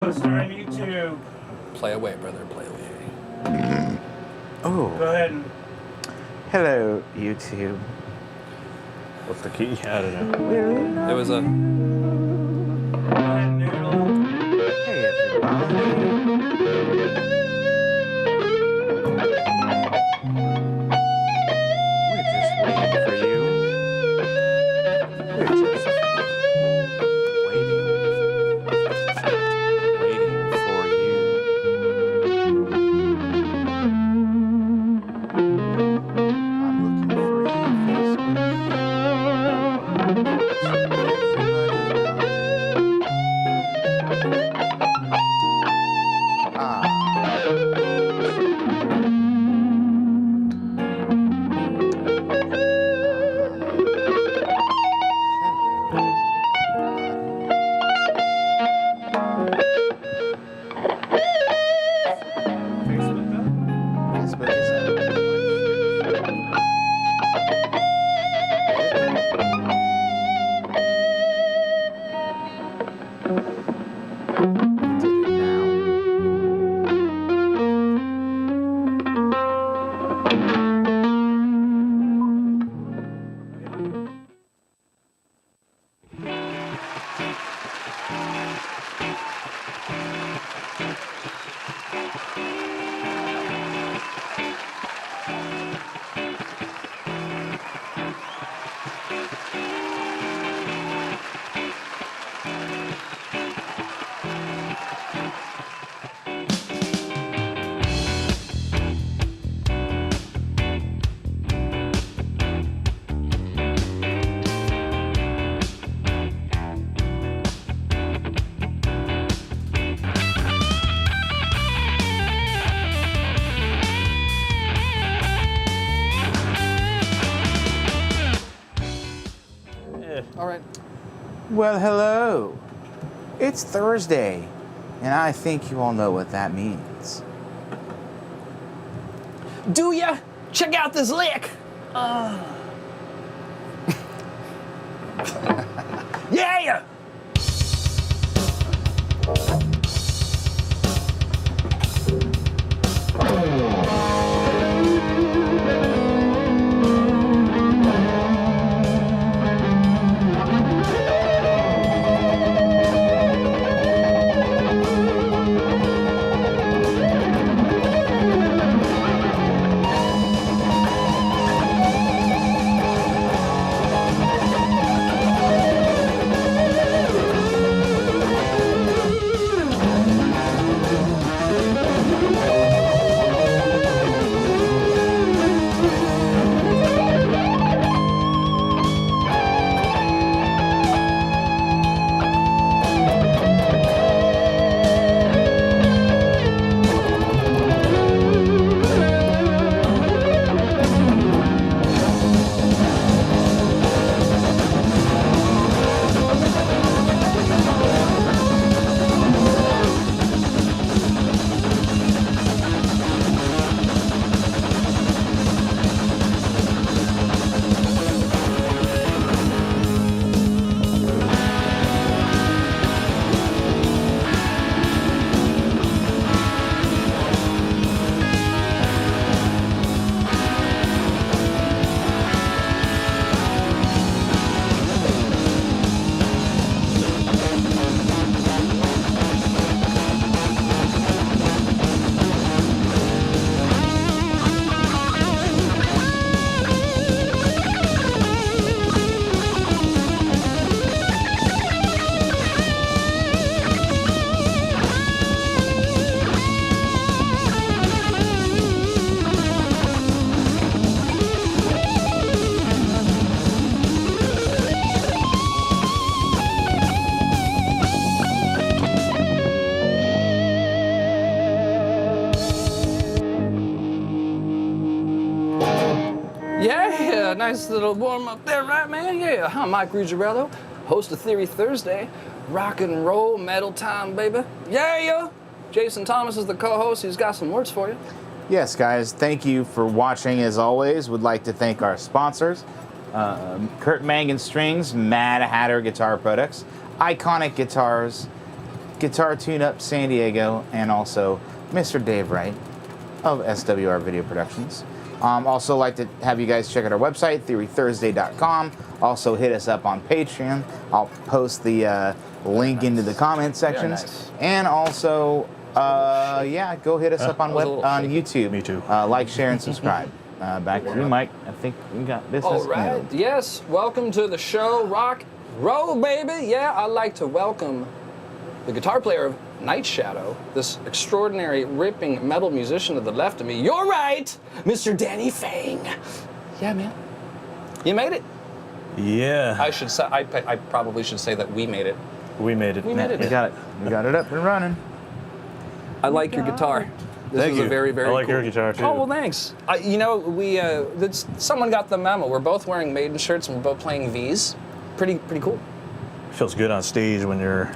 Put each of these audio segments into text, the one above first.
Poster on YouTube. Play away, brother, play away. Oh. Go ahead and... Hello, YouTube. What's the key? I don't know. It was a... Go ahead and noodle. Hey, everybody. We're just waiting for you. We're just waiting for you. I'm looking for you, Facebook up. Facebook is up. Did it now. All right. Well, hello. It's Thursday, and I think you all know what that means. Do ya? Check out this lick. Yeah! Yeah, nice little warm up there, right, man? Yeah, I'm Mike Ruggiero, host of Theory Thursday. Rock and roll, metal time, baby. Yeah. Jason Thomas is the co-host. He's got some words for you. Yes, guys, thank you for watching as always. Would like to thank our sponsors, Kurt Mangan Strings, Mad Hatter Guitar Products, Iconic Guitars, Guitar Tune Up San Diego, and also Mr. Dave Wright of SWR Video Productions. Also like to have you guys check out our website, TheoryThursday.com. Also hit us up on Patreon. I'll post the link into the comment sections. nice. And also, yeah, go hit us up on YouTube. Me too. Like, share, and subscribe. Back to you, Mike. I think we got business. All right. handled. Yes. Welcome to the show, rock, roll, baby. Yeah, I'd like to welcome the guitar player of Night Shadow, this extraordinary, ripping metal musician to the left of me. You're right, Mr. Danny Fang. Yeah, man. You made it. Yeah. I should say. I probably should say that we made it. We made it. We made it. We got it. We got it up and running. I like your guitar. This Thank is you. a very, very I like cool. your guitar too. Oh, well, thanks. You know, someone got the memo. We're both wearing Maiden shirts and we're both playing Vs. Pretty cool. Feels good on stage when you're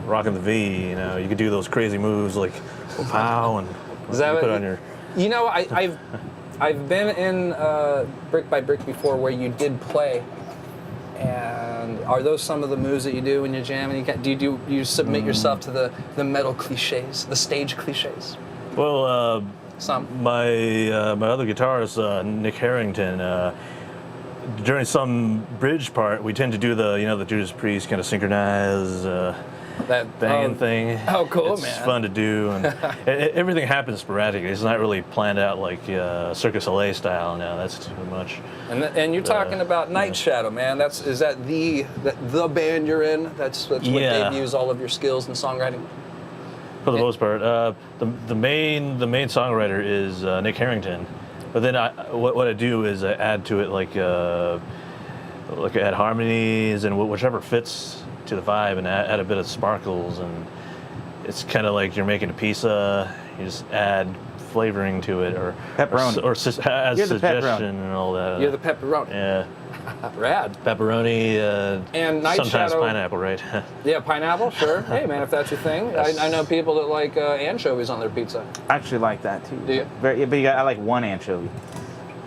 rocking the V. You know, you could do those crazy moves like pow and Is that you put what- on your. You know, I've been in Brick by Brick before where you did play. And are those some of the moves that you do when you're jamming? Do you submit yourself to the metal cliches, the stage cliches? Well, Some. my other guitarist, Nick Harrington, during some bridge part, we tend to do the Judas Priest kind of synchronized That banging thing. Oh, cool, it's man. fun to do, and everything happens sporadically. It's not really planned out like Circus LA style. No, that's too much. And you're talking about Night Shadow, man. Is that the band you're in? That's what Yeah. they've used all of your skills in songwriting. For the most part, the main songwriter is Nick Harrington, but then what I do is I add to it like add harmonies and whichever fits to the vibe, and add a bit of sparkles, and it's kind of like you're making a pizza. You just add flavoring to it, or Pepperoni. or add You're the suggestion and all that. You're the pepperoni. Yeah, Rad. pepperoni. And Night sometimes Shadow- pineapple, right? Yeah, pineapple, sure. Hey, man, if that's your thing. Yes. I know people that like anchovies on their pizza. I actually like that too. Do you? But I like one anchovy.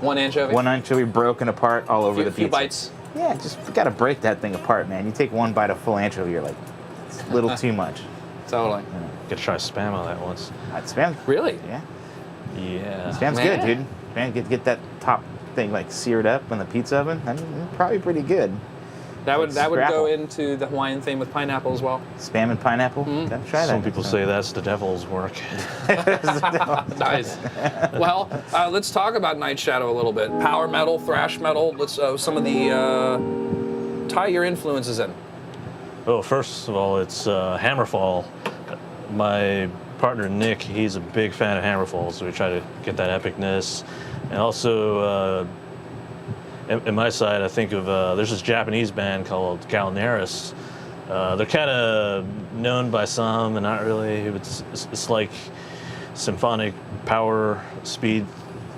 One anchovy? One anchovy broken apart all over the few pizza. bites. Yeah, just you gotta break that thing apart, man. You take one bite of full anchovy, you're like, it's a little too much. Totally. Could try spam on that once. Spam. Really? Yeah. Yeah. Spam's Man. good, dude. Man, get that top thing like seared up in the pizza oven. I mean, probably pretty good. That would Scrapple. go into the Hawaiian theme with pineapple as well. Spam and pineapple. Gotta try that. Some people say that's the devil's work. Nice. Well, let's talk about Night Shadow a little bit. Power metal, thrash metal. Let's some of the tie your influences in. Well, first of all, it's Hammerfall. My partner Nick, he's a big fan of Hammerfall, so we try to get that epicness. And also, in my side, I think of there's this Japanese band called Galneris. They're kind of known by some and not really. It's like symphonic power, speed,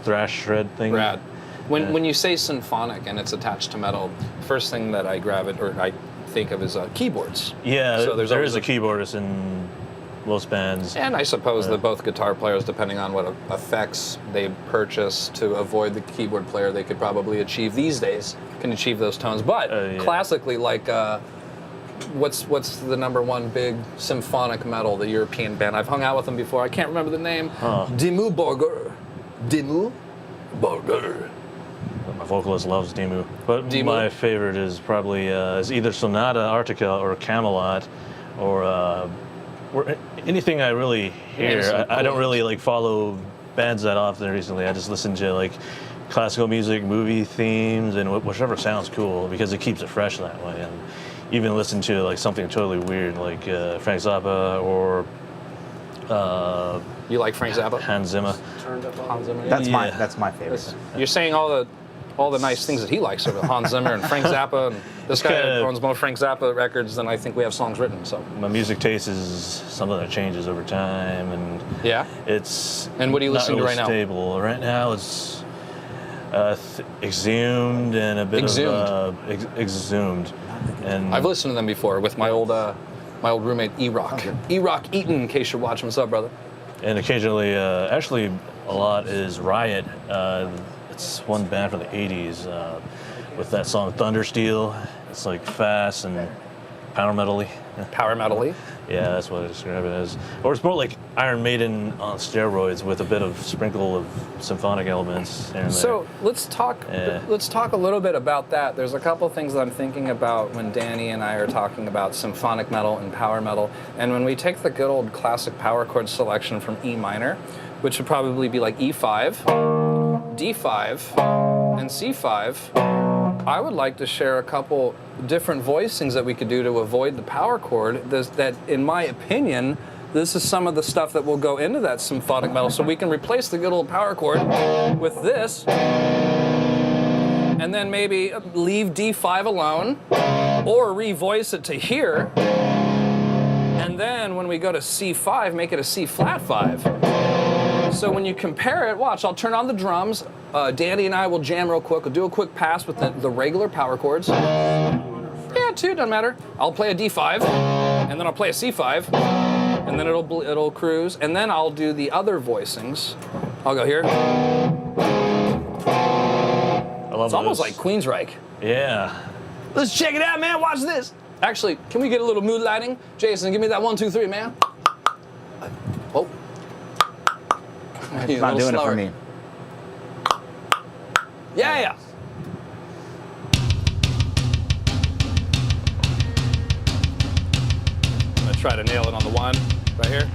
thrash shred thing. Rad. When you say symphonic and it's attached to metal, first thing that I think of is keyboards. Yeah, So there's there always is a keyboardist in most bands. And I suppose that both guitar players, depending on what effects they purchase to avoid the keyboard player, they could probably achieve these days, can achieve those tones. But Yeah. classically, like, what's the number one big symphonic metal, the European band? I've hung out with them before. I can't remember the name. Dimmu Borgir. Dimmu Borgir. My vocalist loves Demu, but Demu? my favorite is probably is either Sonata Arctica or Camelot, or anything I really hear. some I don't cool really like follow bands that often recently. I just listen to like classical music, movie themes, and whichever sounds cool because it keeps it fresh that way. And even listen to like something totally weird like Frank Zappa or You like Frank Zappa? Hans Zimmer. Hans Zimmer. That's my Yeah. favorite. You're saying all the nice things that he likes about Hans Zimmer and Frank Zappa, and this guy kinda- owns more Frank Zappa records than I think we have songs written. So My music taste is something that changes over time, and yeah. it's And what are you not listening to really right now? stable. Right now it's Exhumed and a bit of Exhumed. And I've listened to them before with my old roommate E-Rock. E-Rock Eaton, in case you're watching. What's up, brother? and occasionally, actually a lot is Riot. It's one band from the 80s with that song Thundersteel. It's like fast and power metal-y. Power metal-y. Yeah, that's what I describe it as. Or it's more like Iron Maiden on steroids with a bit of sprinkle of symphonic elements here and there. So let's talk. Yeah. Let's talk a little bit about that. There's a couple things that I'm thinking about when Danny and I are talking about symphonic metal and power metal. And when we take the good old classic power chord selection from E minor, which would probably be like E5, D5, and C5, I would like to share a couple different voicings that we could do to avoid the power chord. That, in my opinion, this is some of the stuff that will go into that symphonic metal. So we can replace the good old power chord with this, and then maybe leave D5 alone, or revoice it to here. And then when we go to C5, make it a C flat 5. So when you compare it, watch, I'll turn on the drums. Danny and I will jam real quick. We'll do a quick pass with the regular power chords. Yeah, 2, doesn't matter. I'll play a D5, and then I'll play a C5, and then it'll cruise, and then I'll do the other voicings. I'll go here. I love It's almost those. like Queensryche. Yeah. Let's check it out, man. Watch this. Actually, can we get a little mood lighting? Jason, give me that 1, 2, 3, man. Oh. It's not doing it for me. Yeah. I'm gonna try to nail it on the 1 right here.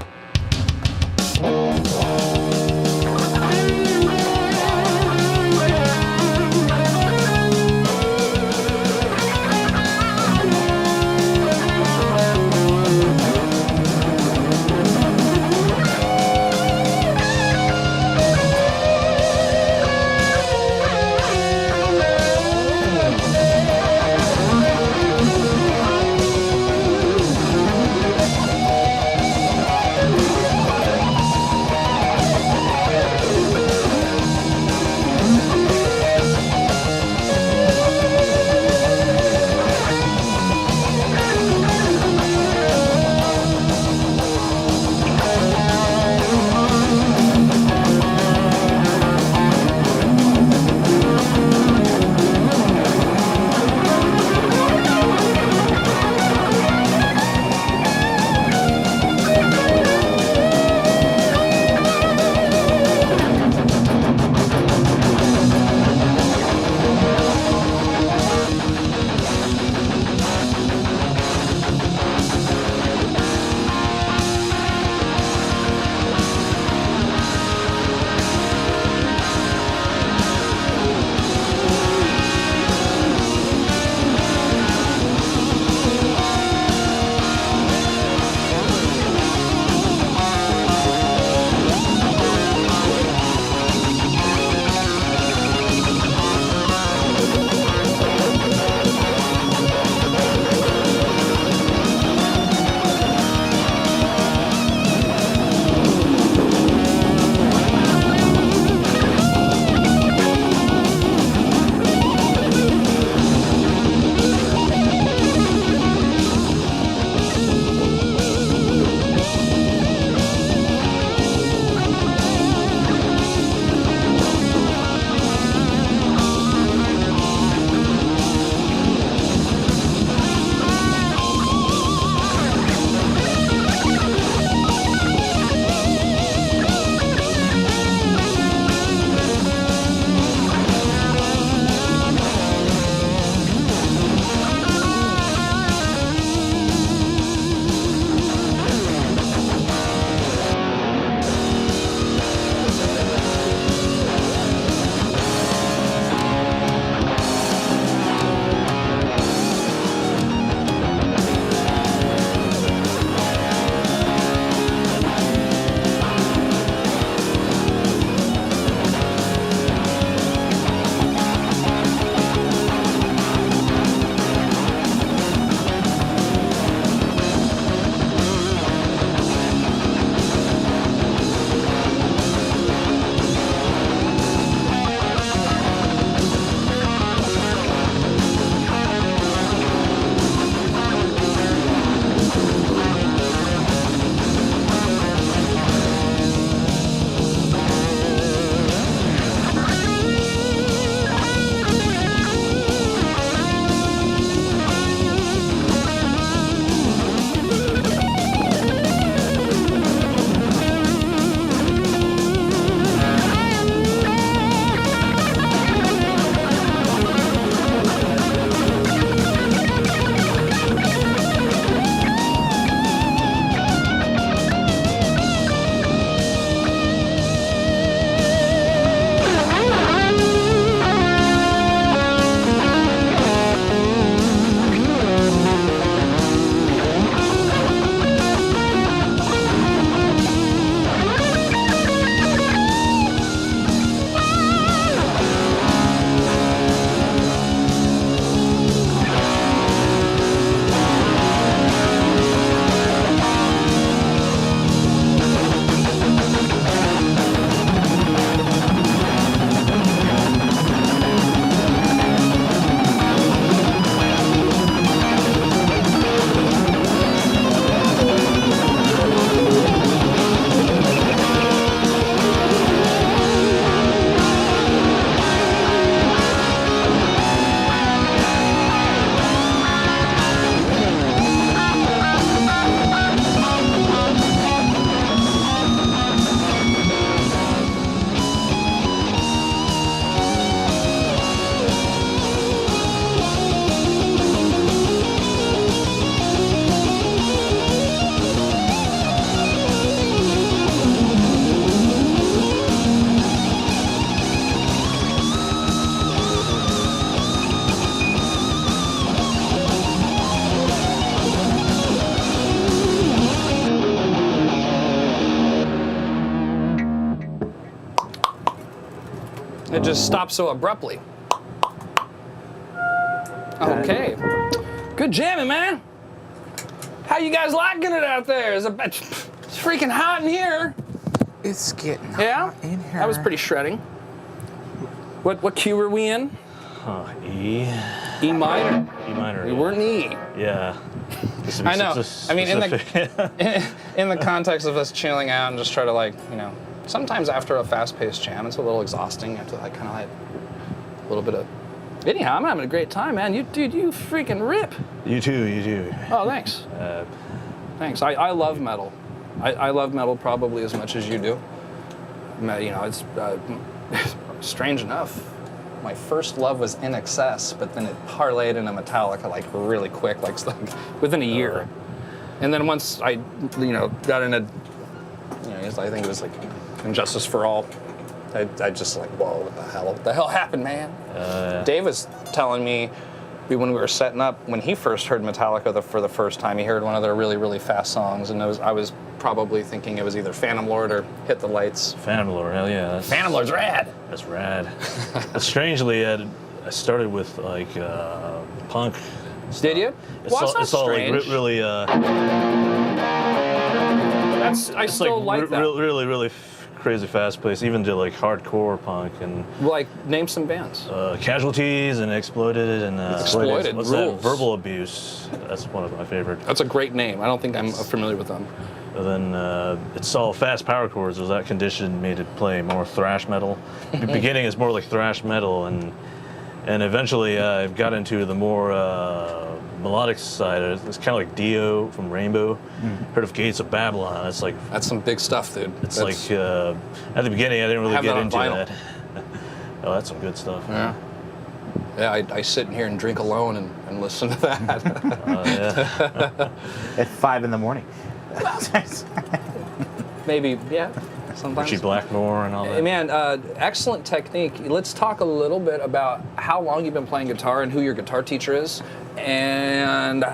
It just stops so abruptly. Okay. Good jamming, man. How you guys liking it out there? It's freaking hot in here. It's getting Yeah? hot in here. That was pretty shredding. What key were we in? E. E minor. E minor. We weren't in E. Yeah. Just to be I know. I mean, specific. in the context of us chilling out and just try to like, you know, sometimes after a fast-paced jam, it's a little exhausting. You have to like kind of like a little bit of. Anyhow, I'm having a great time, man. You freaking rip. You too. Oh, thanks. Thanks. I love metal. I love metal probably as much as you do. You know, it's strange enough. My first love was In Excess, but then it parlayed into Metallica like really quick, like within a year. And then once I, you know, got into, you know, I think it was like Injustice for All. I just like, whoa, what the hell? What the hell happened, man? Dave was telling me when we were setting up, when he first heard Metallica for the first time, he heard one of their really, really fast songs, and I was probably thinking it was either Phantom Lord or Hit the Lights. Phantom Lord, hell yeah. Phantom Lord's rad. That's rad. Strangely, I started with like punk. Did you? Well, It's all like really. I still like that. Really crazy fast pace, even to like hardcore punk and Like, name some bands. Casualties and Exploited and Exploited what's rules. that? Verbal Abuse. That's one of my favorite. That's a great name. I don't think I'm familiar with them. And then it's all fast power chords. So that conditioned me to play more thrash metal. The beginning is more like thrash metal, and eventually I got into the more melodic side. It's kind of like Dio from Rainbow. Heard of Gates of Babylon? It's like That's some big stuff, dude. it's like at the beginning I didn't really have get that on into vinyl. that. Oh, that's some good stuff. Yeah. Yeah, I sit in here and drink alone and listen to that. Yeah. At 5 in the morning. Maybe, yeah. Sometimes. Richie Blackmore and all Hey, that. man, excellent technique. Let's talk a little bit about how long you've been playing guitar and who your guitar teacher is, and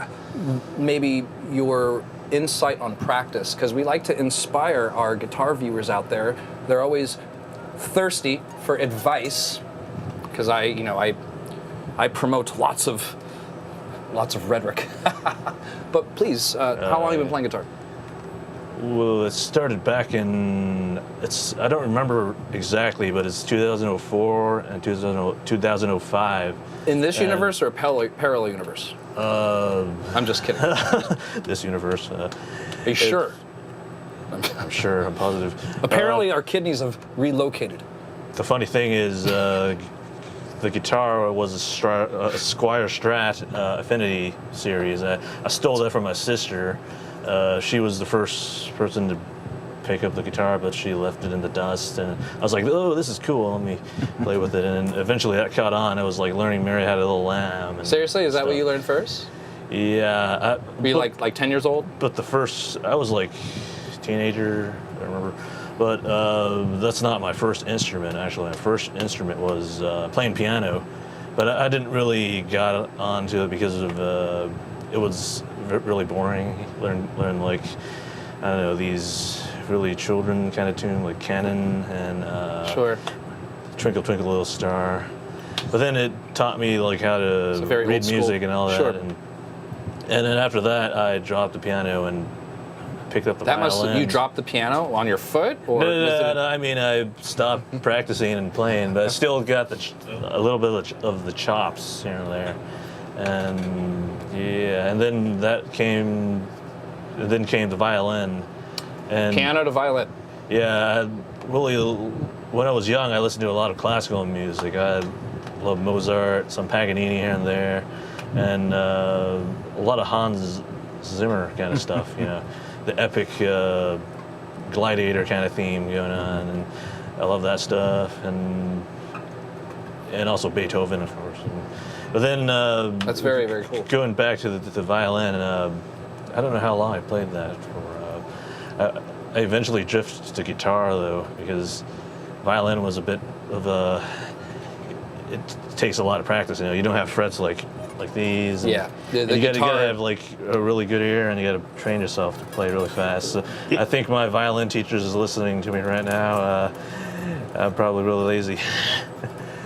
maybe your insight on practice, because we like to inspire our guitar viewers out there. They're always thirsty for advice, because I promote lots of rhetoric. But please, how long have you been playing guitar? Well, it started back in, I don't remember exactly, but it's 2004 and 2005. In this universe or a parallel universe? I'm just kidding. This universe. Are you sure? I'm sure, I'm positive. Apparently our kidneys have relocated. The funny thing is, the guitar was a Squire Strat Affinity series. I stole that from my sister. She was the first person to pick up the guitar, but she left it in the dust, and I was like, oh, this is cool, let me play with it, and eventually that caught on. I was like learning Mary Had a Little Lamb. And Seriously, is that what stuff. you learned first? Yeah. Were you like 10 years old? But I was like teenager, I remember. But that's not my first instrument, actually. My first instrument was playing piano, but I didn't really got onto it because of it was really boring. Learn like, I don't know, these really children kind of tune like Canon and Sure. Twinkle Twinkle Little Star. But then it taught me like how to very read old school. music and all that. Sure. And then after that, I dropped the piano and picked up the That violin. you dropped the piano on your foot, or No, I mean, I stopped practicing and playing, but I still got a little bit of the chops here and there. And yeah, and then came the violin. And piano to violin? yeah, when I was young, I listened to a lot of classical music. I loved Mozart, some Paganini here and there, and a lot of Hans Zimmer kind of stuff, you know, the epic Gladiator kind of theme going on, and I love that stuff, and also Beethoven, of course. But then That's very, very cool. going back to the violin, I don't know how long I played that for. I eventually drifted to guitar though, because violin was a bit of a. It takes a lot of practice. You know, you don't have frets like these. And, Yeah, and you gotta have like a really good ear, and you gotta train yourself to play really fast. So I think my violin teacher is listening to me right now. I'm probably really lazy.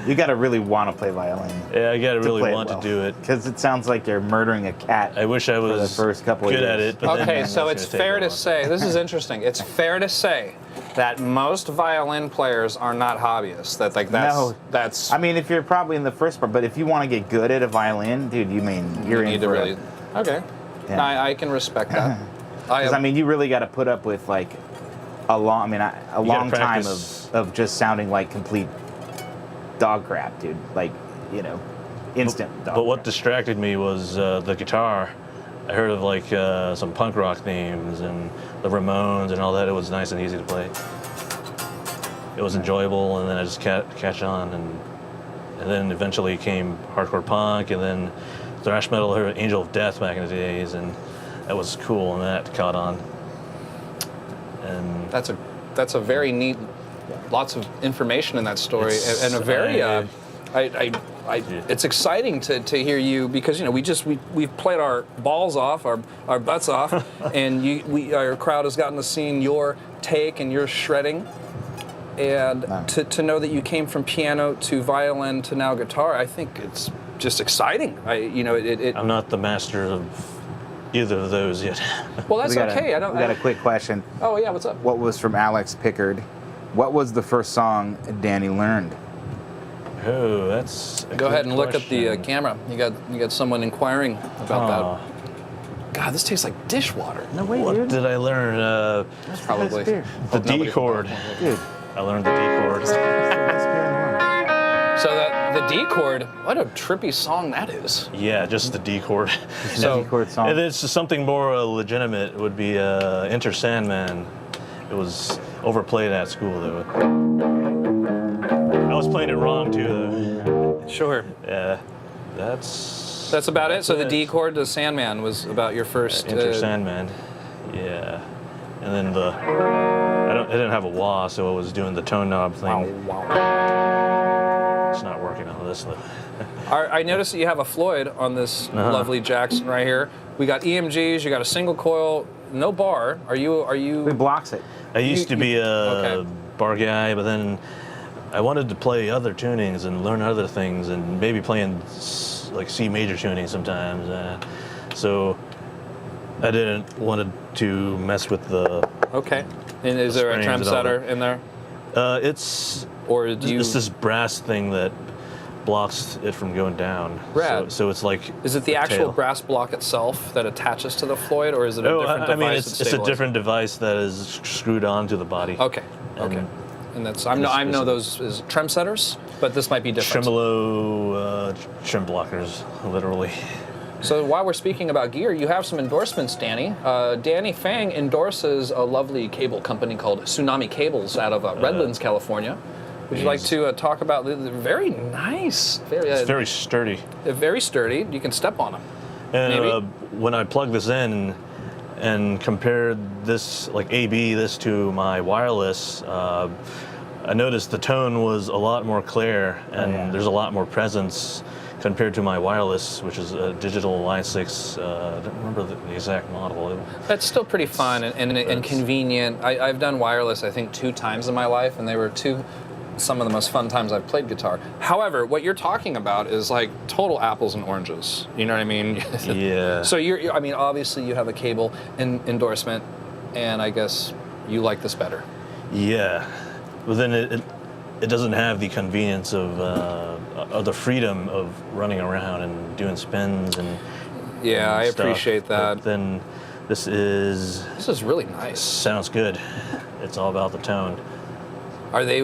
You got to really want to play violin. Yeah, I gotta really play it want well. to do it. Because it sounds like you're murdering a cat. I wish I was the first couple of good at years. it. But Okay, then so it's it's gonna take fair a to while. say, this is interesting. It's fair to say that most violin players are not hobbyists. That's No. that's I mean, if you're probably in the first part, but if you want to get good at a violin, dude, you're you in need for to it. really. Okay, Yeah. I can respect that. Because I mean, you really got to put up with like a long time practice. of just sounding like complete dog crap, dude. Like, instant dog But what crap. distracted me was the guitar. I heard of like some punk rock themes and the Ramones and all that. It was nice and easy to play. It was enjoyable, and then I just catch on, and then eventually came hardcore punk, and then thrash metal. I heard Angel of Death back in the days, and that was cool, and that caught on. And That's a very neat. Lots of information in that story, It's- and a very. Yeah. It's exciting to hear you because we've played our balls off, our butts off, and our crowd has gotten to see your take and your shredding, and Wow. to know that you came from piano to violin to now guitar, I think it's just exciting. I'm not the master of either of those yet. Well, that's We got okay. We got a quick question. Oh yeah, what's up? What was from Alex Pickard? What was the first song Danny learned? Oh, that's a Go ahead good and look at the question. camera. You got someone inquiring about Aw. that. God, this tastes like dishwater. No way, What dude. did I learn? That's probably beer. The Hope nobody- D chord. Dude, I learned the D chord. that's the best beer in the world. So the D chord. What a trippy song that is. Yeah, just the D chord. So- D chord song. If it's something more legitimate, it would be Enter Sandman. It was overplayed at school, though. I was playing it wrong, too, though. Sure. Yeah, that's That's about it. So the it. D chord to Sandman was about your first. Enter Sandman. Yeah. And then it didn't have a wah, so I was doing the tone knob thing. It's not working on this, though. I noticed that you have a Floyd on this lovely Jackson right here. We got EMGs. You got a single coil, no bar. Are you? It blocks it. I used to be a okay. bar guy, but then I wanted to play other tunings and learn other things, and maybe playing like C major tuning sometimes. So I didn't want to mess with the. Okay. And is there a Springs trem and all setter that. in there, It's or do you? it's this brass thing that blocks it from going down. Rad. So it's like. Is it the a actual tail. brass block itself that attaches to the Floyd, or is it a different device? I mean, that it's a stabilizes? different device that is screwed onto the body. Okay. Okay. And And that's I know those as trem setters, but this might be different. Tremolo trim blockers, literally. So while we're speaking about gear, you have some endorsements, Danny. Danny Fang endorses a lovely cable company called Tsunami Cables out of Redlands, California. Would you like to talk about the very nice, It's very sturdy. very sturdy. You can step on them. And Maybe. when I plugged this in and compared this, like AB, this to my wireless, I noticed the tone was a lot more clear, and there's a lot more presence compared to my wireless, which is a digital Line 6. I don't remember the exact model. That's still pretty fun and convenient. I've done wireless, I think, 2 times in my life, and they were some of the most fun times I've played guitar. However, what you're talking about is like total apples and oranges. You know what I mean? Yeah. So I mean, obviously you have a cable endorsement, and I guess you like this better. Yeah, but then it doesn't have the convenience of the freedom of running around and doing spins and Yeah, I stuff. appreciate that. But then this is This is really nice. sounds good. It's all about the tone. Are they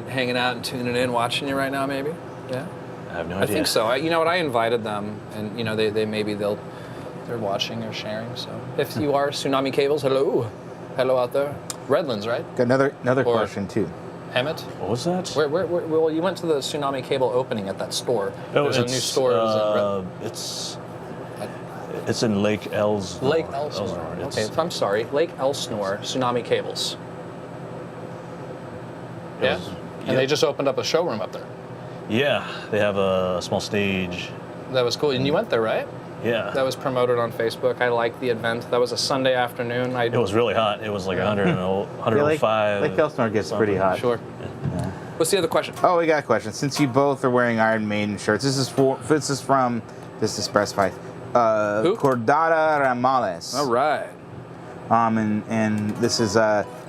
hanging out and tuning in, watching you right now? Maybe. Yeah. I have no I idea. think so. You know what? I invited them, and you know they're watching or sharing. So if you are Tsunami Cables, hello out there. Redlands, right? Got another Or- question too. Hemet? What was that? Well, you went to the Tsunami Cable opening at that store. There's a new store. It's in Lake Elsinore. Lake Elsinore. It's- Okay, I'm sorry. Lake Elsinore, Tsunami Cables. Yeah? And they just opened up a showroom up there. Yeah, they have a small stage. That was cool. And you went there, right? Yeah. That was promoted on Facebook. I liked the event. That was a Sunday afternoon. It was really hot. It was like 100 and Yeah, 105. Lake Elsinore gets pretty hot. Sure. What's the other question? Oh, we got a question. Since you both are wearing Iron Maiden shirts, this is from, just to specify, Who? Cordada Ramales. All right. And this is,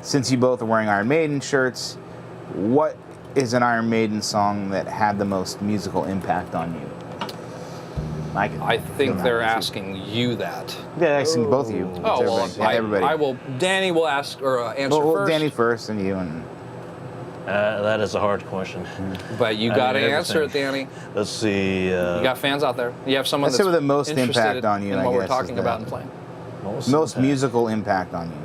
since you both are wearing Iron Maiden shirts, what is an Iron Maiden song that had the most musical impact on you? I think they're asking you that. Yeah, asking both of you. It's Oh, well, everybody. Yeah, everybody. I will. Danny will ask or answer Well, first. Danny first, and you, and That is a hard question. But you I got to mean, answer it, everything. Danny. Let's see. You got fans out there. You have someone I'd say that's with the most interested impact on you, in I what we're guess, talking is about that. and playing. most impact. musical impact on you.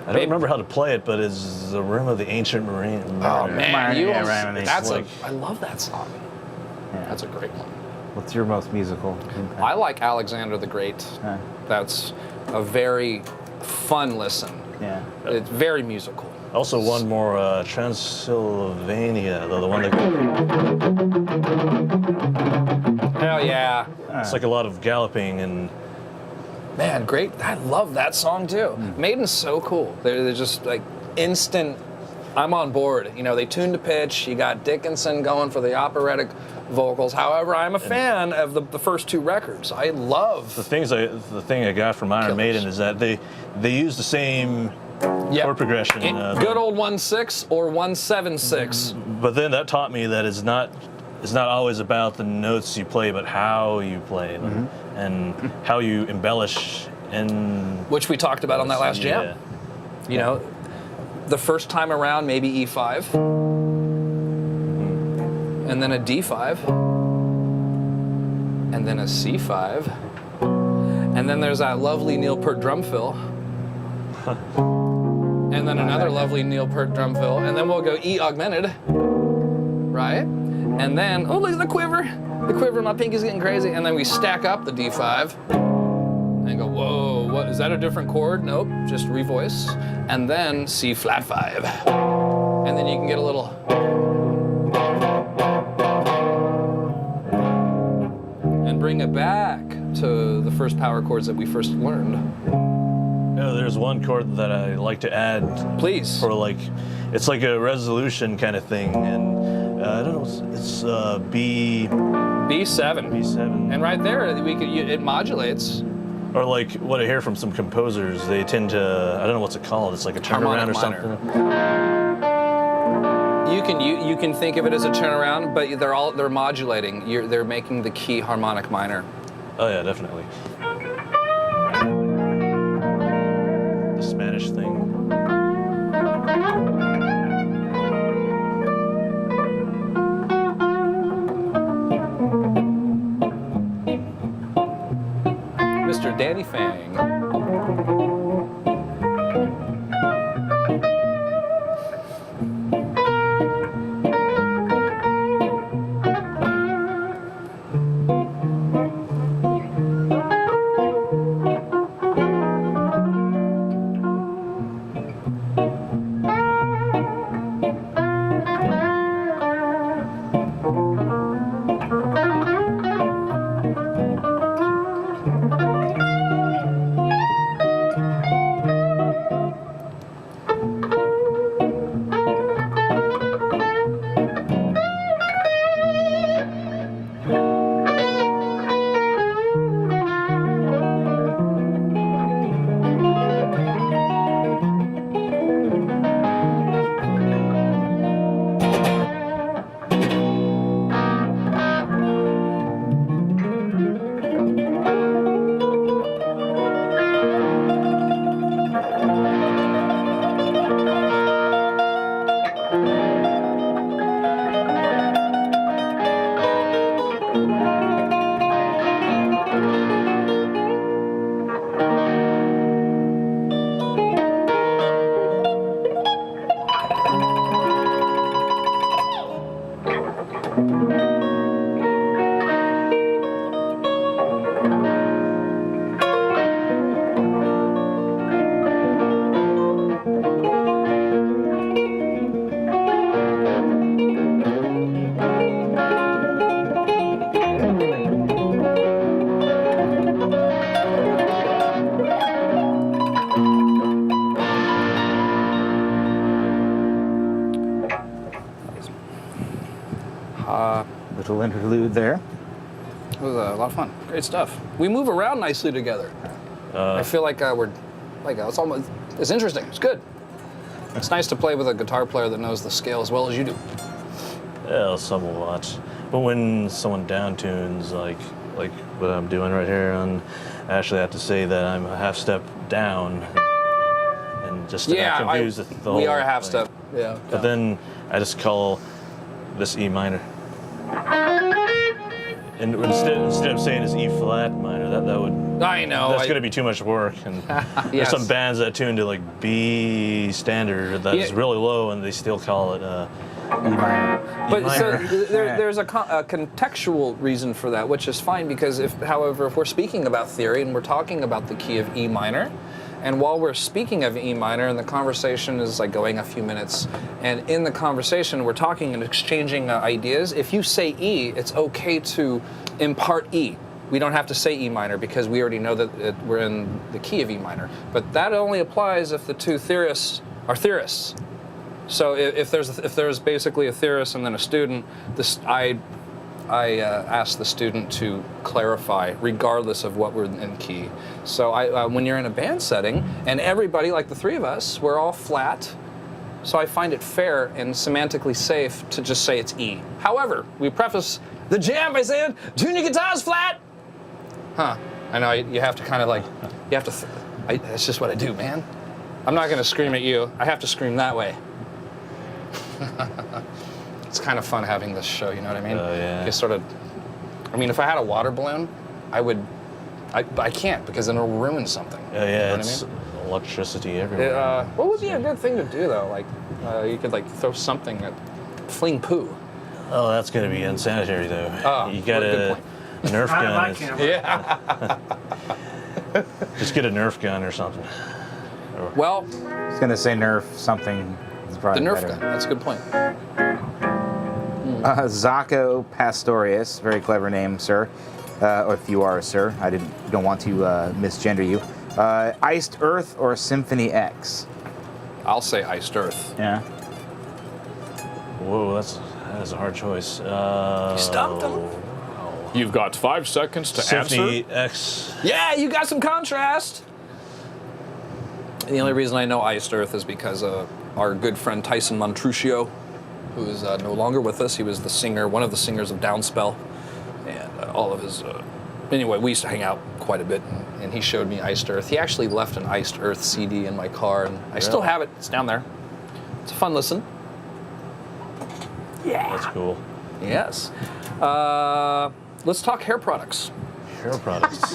I don't remember how to play it, but it's the Rim of the Ancient Marine. Oh man, you Yeah, almost- right, I mean, that's like- I love that song. Yeah. That's a great one. What's your most musical impact? I like Alexander the Great. Yeah. That's a very fun listen. Yeah. It's very musical. Also, one more Transylvania, the one that Hell yeah. it's like a lot of galloping and Man, great. I love that song too. Maiden's so cool. They're just like instant, I'm on board. You know, they tuned to pitch. You got Dickinson going for the operatic vocals. However, I'm a fan of the first two records. I love the thing I got from Iron Killers. Maiden is that they use the same chord progression. Good old 1/6 or 1/7/6. But then that taught me that it's not always about the notes you play, but how you play them and how you embellish and Which we talked about on that last jam. Yeah. You know, the first time around, maybe E5, and then a D5, and then a C5, and then there's that lovely Neil Peart drum fill, and then another lovely Neil Peart drum fill, and then we'll go E augmented, right? And then, oh, look at the quiver. The quiver, my pinky's getting crazy. And then we stack up the D5 and go, whoa, what, is that a different chord? Nope, just revoice. And then C flat 5. And then you can get a little. And bring it back to the first power chords that we first learned. There's one chord that I like to add. Please. For it's like a resolution kind of thing, and I don't know, it's B7. B7. And right there, it modulates. Or like what I hear from some composers, they tend to, I don't know what's it called, it's like a turnaround or Harmonic something. You can think of it as a turnaround, but they're modulating. They're making the key harmonic minor. Oh yeah, definitely. The Spanish thing. Mr. Danny Fang. Little interlude there. It was a lot of fun. Great stuff. We move around nicely together. I feel like it's interesting. It's good. It's nice to play with a guitar player that knows the scale as well as you do. Yeah, somewhat. But when someone downtunes like what I'm doing right here, I actually have to say that I'm a half step down, and just to not confuse the whole we are a half thing. step. Yeah. But then I just call this E minor. And instead of saying it's E flat minor, that would I know. that's going to be too much work. And there's Yes. some bands that tune to like B standard that is really low, and they still call it E minor. But so minor. there's a contextual reason for that, which is fine because however, if we're speaking about theory and we're talking about the key of E minor, and while we're speaking of E minor and the conversation is like going a few minutes, and in the conversation we're talking and exchanging ideas, if you say E, it's okay to impart E. We don't have to say E minor because we already know that we're in the key of E minor. But that only applies if the two theorists are theorists. So if there's basically a theorist and then a student, I ask the student to clarify regardless of what we're in key. So when you're in a band setting and everybody, like the three of us, we're all flat, so I find it fair and semantically safe to just say it's E. However, we preface the jam by saying, junior guitar's flat! Huh, I know, you have to kind of like, that's just what I do, man. I'm not gonna scream at you, I have to scream that way. It's kind of fun having this show, you know what I mean? Yeah. You sort of, I mean, if I had a water balloon, I can't because then it'll ruin something. yeah, You know what it's I mean? electricity everywhere. What would be a good thing to do though? Like, you could like throw something at, fling poo. Oh, that's going to be unsanitary though. Oh, you got good a point. Nerf Out of gun. my It's- camera. Yeah. Just get a Nerf gun or something. Well, I was gonna say Nerf something. It's the probably Nerf better. gun. That's a good point. Zacco Pastorius, very clever name, sir. Or if you are a sir, don't want to misgender you. Iced Earth or Symphony X? I'll say Iced Earth. Yeah. Whoa, that is a hard choice. Stumped him. You've got 5 seconds to Symphony answer. X. Yeah, you got some contrast. And the only reason I know Iced Earth is because our good friend Tyson Montruccio, who is no longer with us. He was the singer, one of the singers of Downspell, and all of his. Anyway, we used to hang out quite a bit, and he showed me Iced Earth. He actually left an Iced Earth CD in my car, and I still have it. It's down there. It's a fun listen. Yeah. That's cool. Yes. Let's talk hair products. Hair products.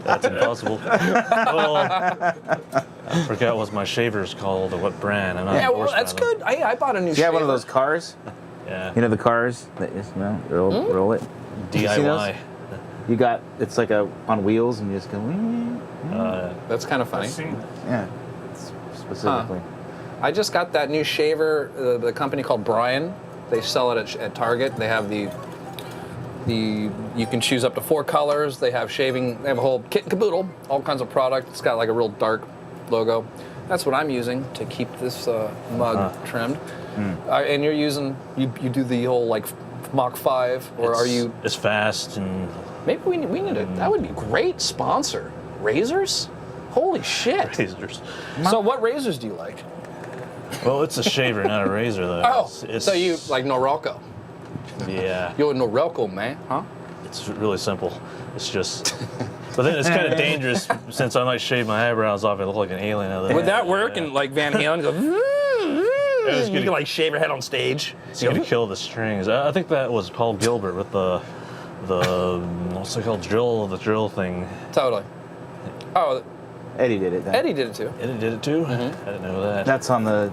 That's impossible. Well, I forgot what my shaver's called or what brand. I'm not Yeah, well, endorsed by that's them. good. I bought a new. Do you have one of shaver. those cars? Yeah. You know the cars that just roll it. You see those? DIY. You got it's like on wheels and you just go. That's kind of funny. Yeah. Specifically. I just got that new shaver. The company called Brian. They sell it at Target. They have the you can choose up to 4 colors. They have shaving. They have a whole kit and caboodle, all kinds of product. It's got like a real dark logo. That's what I'm using to keep this mug trimmed. And you're using you do the whole like Mach 5, or are you? It's fast and Maybe we need it. That would be a great sponsor. Razors? Holy shit! razors. So what razors do you like? Well, it's a shaver, not a razor, though. Oh, It's- so you like Norelco? Yeah. You're a Norelco man, huh? It's really simple. It's just. But then it's kind of dangerous since I might shave my eyebrows off and look like an alien. Out there. Would that work? And like Van Halen go, it's you gonna- can like shave your head on stage. It's gonna kill the strings. I think that was Paul Gilbert with the what's it called, the drill thing. Totally. Oh, Eddie did it. Then. Eddie did it too. Eddie did it too. I didn't know that. That's on the.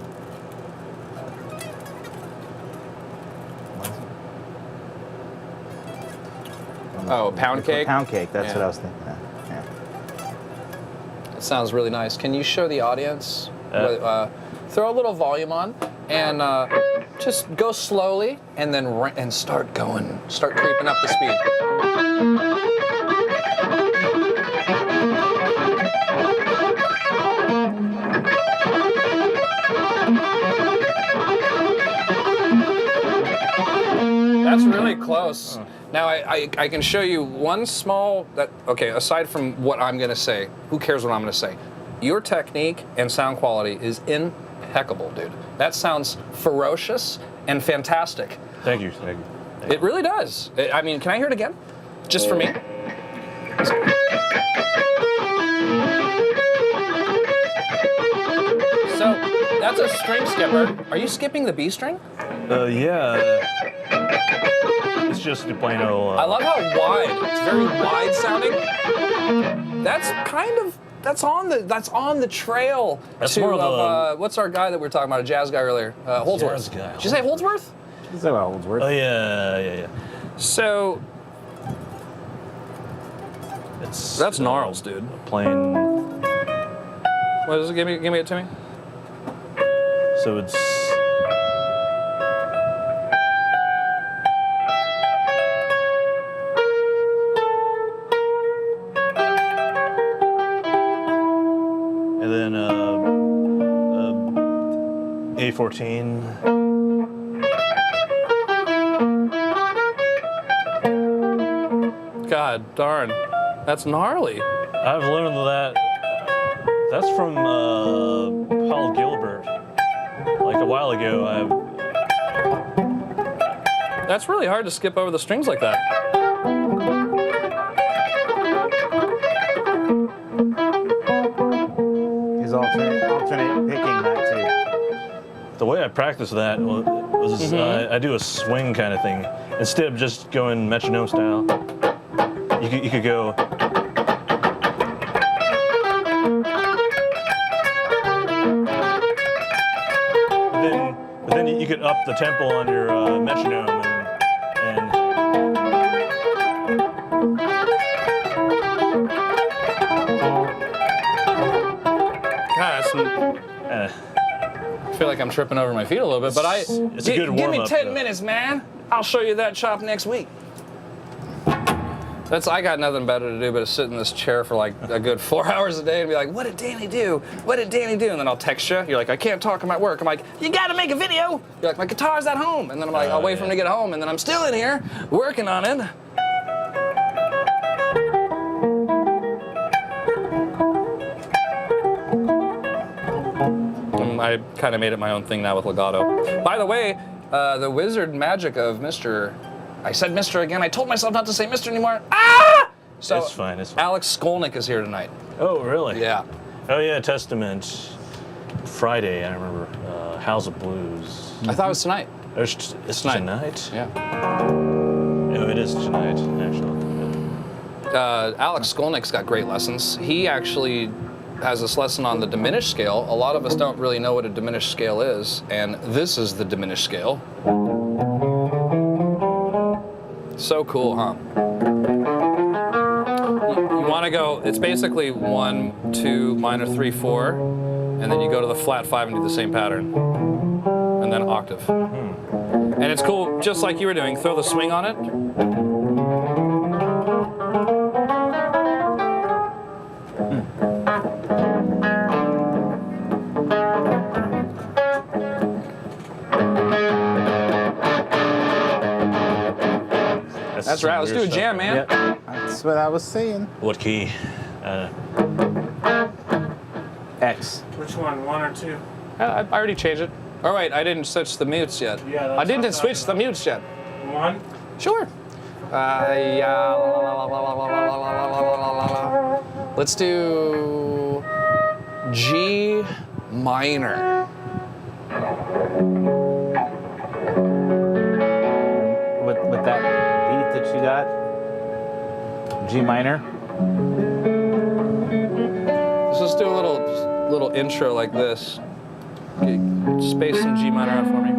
Oh, pound cake. Pound cake. That's Yeah. what I was thinking of. Yeah. It sounds really nice. Can you show the audience? Throw a little volume on and just go slowly, and then start going. Start creeping up the speed. close. Now I can show you one small okay, aside from what I'm gonna say, who cares what I'm gonna say? Your technique and sound quality is impeccable, dude. That sounds ferocious and fantastic. Thank you. It really does. I mean, can I hear it again? Just for me? So, that's a string skipper. Are you skipping the B string? Yeah. It's just the plain old. I love how wide. It's very wide sounding. That's on the trail That's to more of what's our guy that we were talking about, a jazz guy earlier, Holdsworth. Jazz guy, Did you say Holdsworth? Is that what Holdsworth? Oh yeah. So It's that's gnarls, dude. plain. What is it? Give me it to me. So it's. And then A14. God darn, that's gnarly. I've learned that. That's from Paul Gilbert. Like a while ago, That's really hard to skip over the strings like that. He's alternate picking that too. the way I practiced that was I do a swing kind of thing. Instead of just going metronome style, you could go. But then you could up the tempo on your metronome and I feel like I'm tripping over my feet a little bit, but it's a good give me warm-up, 10 though. minutes, man. I'll show you that chop next week. I got nothing better to do but to sit in this chair for like a good 4 hours a day and be like, what did Danny do? What did Danny do? And then I'll text you. You're like, I can't talk, I'm at work. I'm like, you gotta make a video. You're like, my guitar's at home. And then I'm like, I'll wait for him to get home. And then I'm still in here working on it. I kind of made it my own thing now with legato. By the way, the wizard magic of Mr. I said Mr. again. I told myself not to say Mr. anymore. Ah! So it's fine. It's fine. Alex Skolnick is here tonight. Oh, really? Yeah. Oh, yeah, Testament. Friday, I remember. House of Blues. I thought it was tonight. It's tonight? Yeah. Oh, it is tonight, actually. Alex Skolnick's got great lessons. He actually has this lesson on the diminished scale. A lot of us don't really know what a diminished scale is, and this is the diminished scale. So cool, huh? You want to go, it's basically 1, 2, minor 3, 4, and then you go to the flat 5 and do the same pattern. And then octave. And it's cool, just like you were doing, throw the swing on it. That's right, let's do a jam, man. Yep. That's what I was saying. What key? X. Which one? 1 or 2? I already changed it. All right, I didn't switch the mutes yet. Yeah, that's I didn't what I'm switch the talking mutes yet. 1? Sure. Yeah. Let's do G minor. With that beat that you got, G minor. Let's just do a little intro like this. Okay, space some G minor out for me.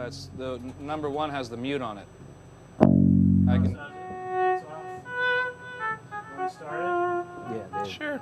it's the number 1 has the mute on it. Oh, I it's can. not- it's off. Want to start it? Yeah, dude. Sure.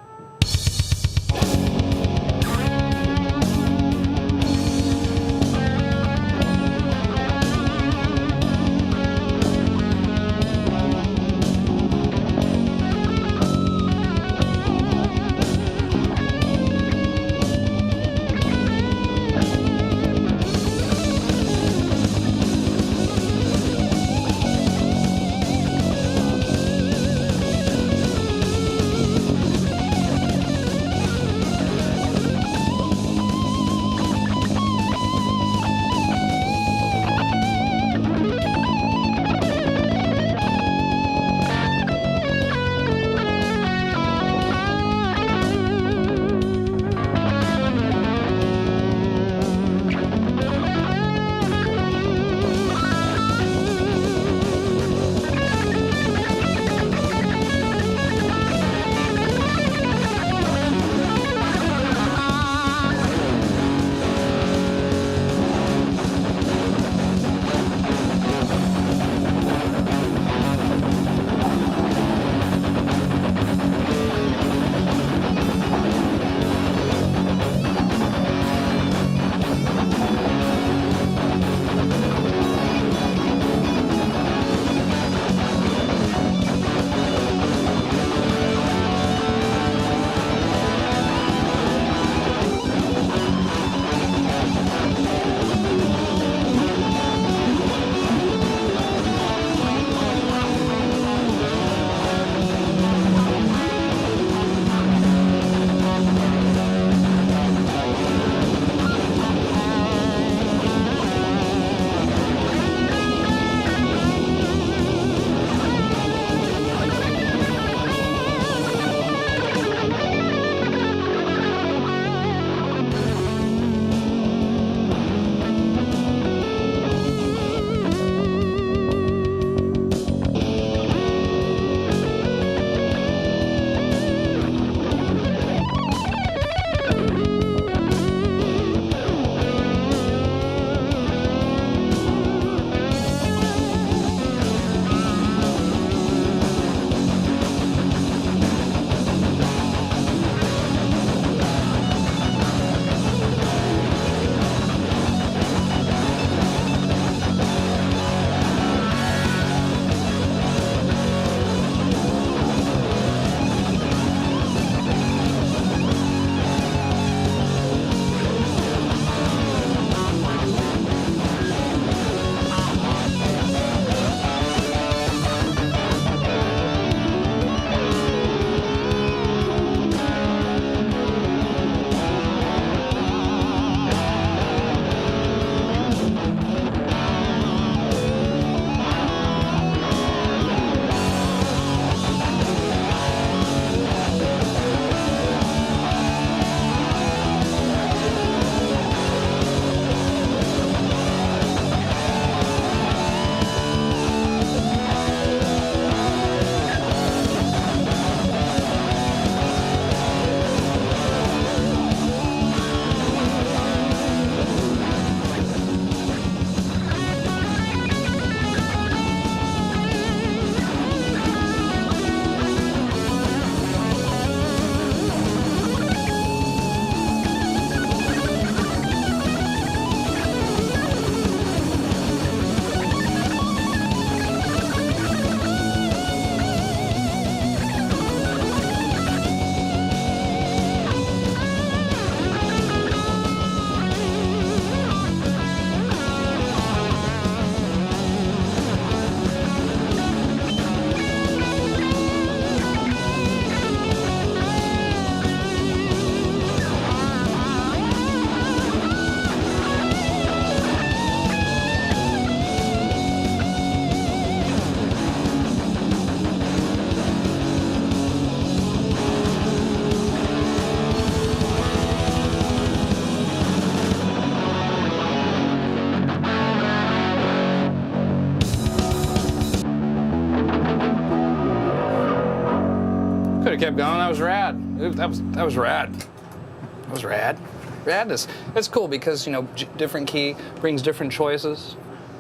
Could have kept going. That was rad. That was rad. That was rad. Radness. It's cool because, you know, different key brings different choices.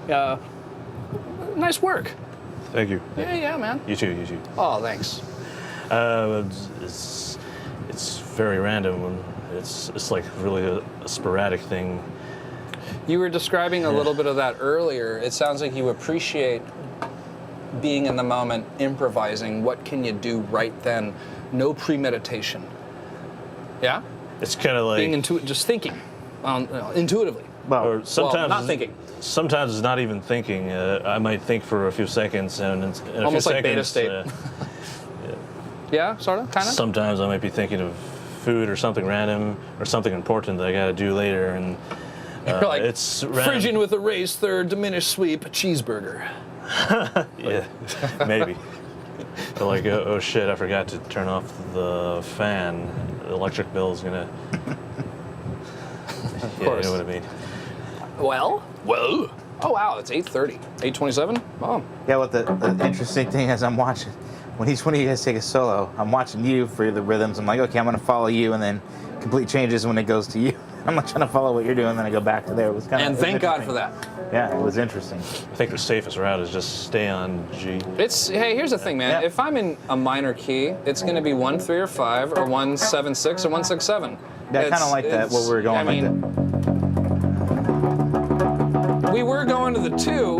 Nice work. Thank you. Yeah, man. You too, you too. Oh, thanks. It's very random. It's like really a sporadic thing. You were describing a little bit of that earlier. It sounds like you appreciate being in the moment, improvising. What can you do right then? No premeditation. Yeah? It's kind of like Being just thinking, intuitively. or sometimes not thinking. Sometimes it's not even thinking. I might think for a few seconds, and in a Almost few like beta seconds, state. Yeah, sort of, kind of. sometimes I might be thinking of food or something random or something important that I got to do later, and You're like it's random. Phrygian with a raised third, diminished sweep, cheeseburger. Yeah, maybe. But like, oh shit, I forgot to turn off the fan. The electric bill is gonna. Of Yeah, course. you know what I mean. Well. Oh wow, it's 8:30. 8:27. Oh. Yeah, what the interesting thing is, I'm watching when each one of you guys take a solo. I'm watching you for the rhythms. I'm like, okay, I'm gonna follow you, and then complete changes when it goes to you. I'm not trying to follow what you're doing, then I go back to there. It was kind of. And thank God for that. Yeah, it was interesting. I think the safest route is just stay on G. Hey, here's the thing, man. Yeah. If I'm in a minor key, it's going to be 1, 3, or 5, or 1, 7, 6, or 1, 6, 7. Yeah, I kind of like that. What we were going I mean, we were going to the 2.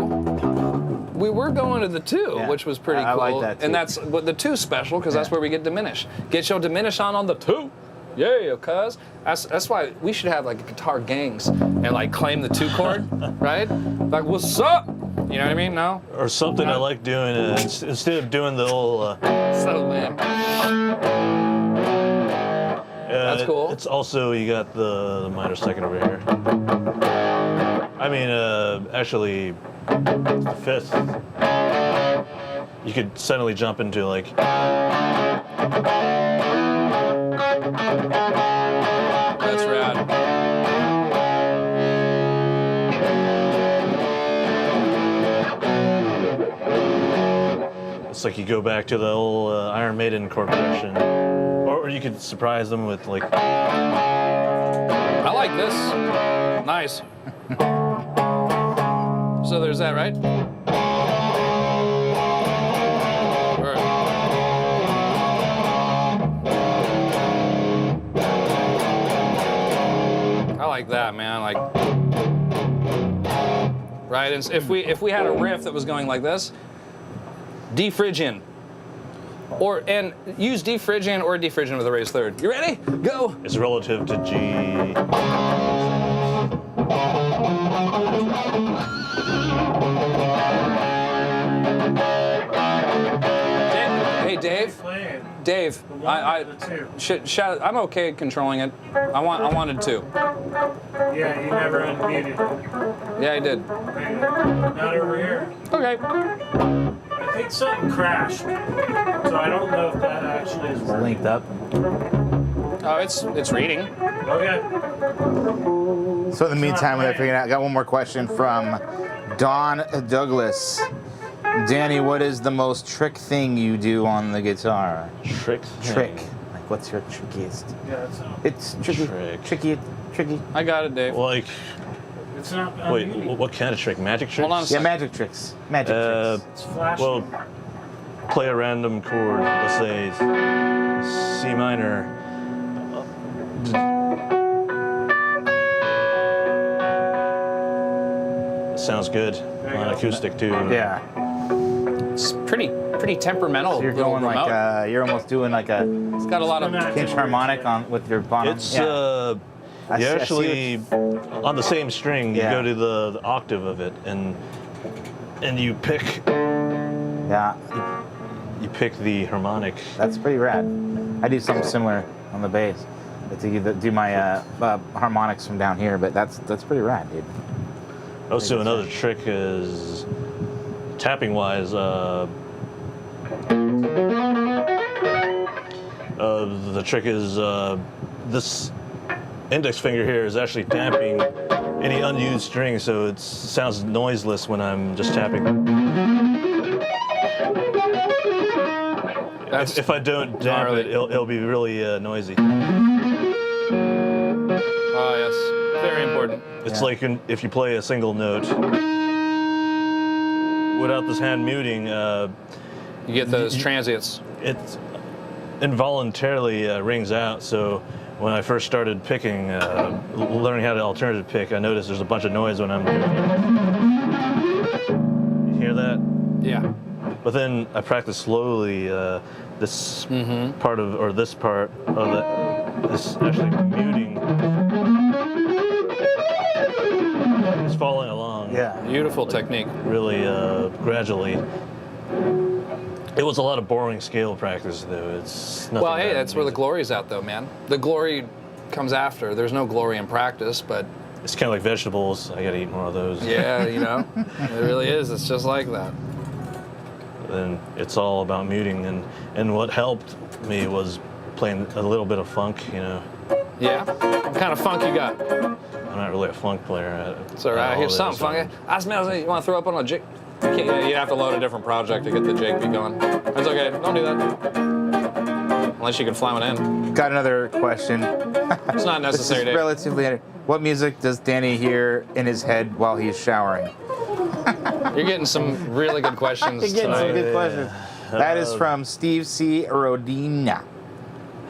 We were going to the 2, Yeah. which was pretty I cool. like that, too. And that's what the 2 special, because that's Yeah. where we get diminish. Get your diminish on the 2. Yeah, cuz. That's why we should have like guitar gangs and like claim the 2 chord, right? Like, what's up? You know what I mean? No? Or something I like doing instead of doing the whole. So, man. That's cool. It's also you got the minor second over here. I mean, actually, the 5th. You could suddenly jump into like. That's rad. It's like you go back to the old Iron Maiden chord progression, or you could surprise them with like. I like this. Nice. So there's that, right? I like that, man. Like, right? And if we had a riff that was going like this, D Phrygian, and use D Phrygian or D Phrygian with a raised third. You ready? Go. It's relative to G. Hey, Dave. Playing. Dave, The one I or the 2. shout. I'm okay controlling it. I wanted to. Yeah, you never unmuted it. Yeah, I did. Okay. Not over here. Okay. I think something crashed. So I don't know if that actually is working. linked up. Oh, it's reading. Okay. So in the meantime, when I figured out, I got one more question from Don Douglas. Danny, what is the most trick thing you do on the guitar? Trick. Trick. Like, what's your trickiest? Yeah, It's tricky. Trick. Tricky. I got it, Dave. Like, it's not wait, unmuted. what kind of trick? Magic tricks? Hold on a Yeah, second. magic tricks. Magic tricks. It's flashing. Well, play a random chord. Let's say C minor. It sounds good on acoustic too. Yeah. It's pretty temperamental. So you're little going remote. like, you're almost doing like a It's got a lot of. pinch harmonic on with your bottom. It's yeah. you I see actually on the same string. You Yeah. go to the octave of it, and you pick Yeah, the harmonic. that's pretty rad. I do something similar on the bass. I do my harmonics from down here, but that's pretty rad, dude. Also, another trick is tapping wise. The trick is this index finger here is actually damping any unused string, so it sounds noiseless when I'm just tapping. If I don't damp gnarly. it, it'll be really noisy. Oh It's like if you play a single note without this hand muting, you get those transients. It involuntarily rings out. So when I first started picking, learning how to alternative pick, I noticed there's a bunch of noise when I'm doing it. You hear that? Yeah. But then I practiced slowly. This part of this actually muting is following along. Yeah. Beautiful technique. Really gradually. It was a lot of boring scale practice, though. It's nothing. Well, hey, that's where the glory's at, though, man. The glory comes after. There's no glory in practice, but It's kind of like vegetables. I gotta eat more of those. yeah, you know, it really is. It's just like that. And it's all about muting, and what helped me was playing a little bit of funk. You know, Yeah. What kind of funk you got? I'm not really a funk player. It's all right. Here's something funky. I smell something. You want to throw up on a jig? You can't, you'd have to load a different project to get the jig beat going. That's okay. Don't do that. Unless you can fly one in. Got another question. It's not This is necessary, Dave. relatively. What music does Danny hear in his head while he's showering? You're getting some really good questions You're getting some tonight. good questions. That is from Steve C. Rodina.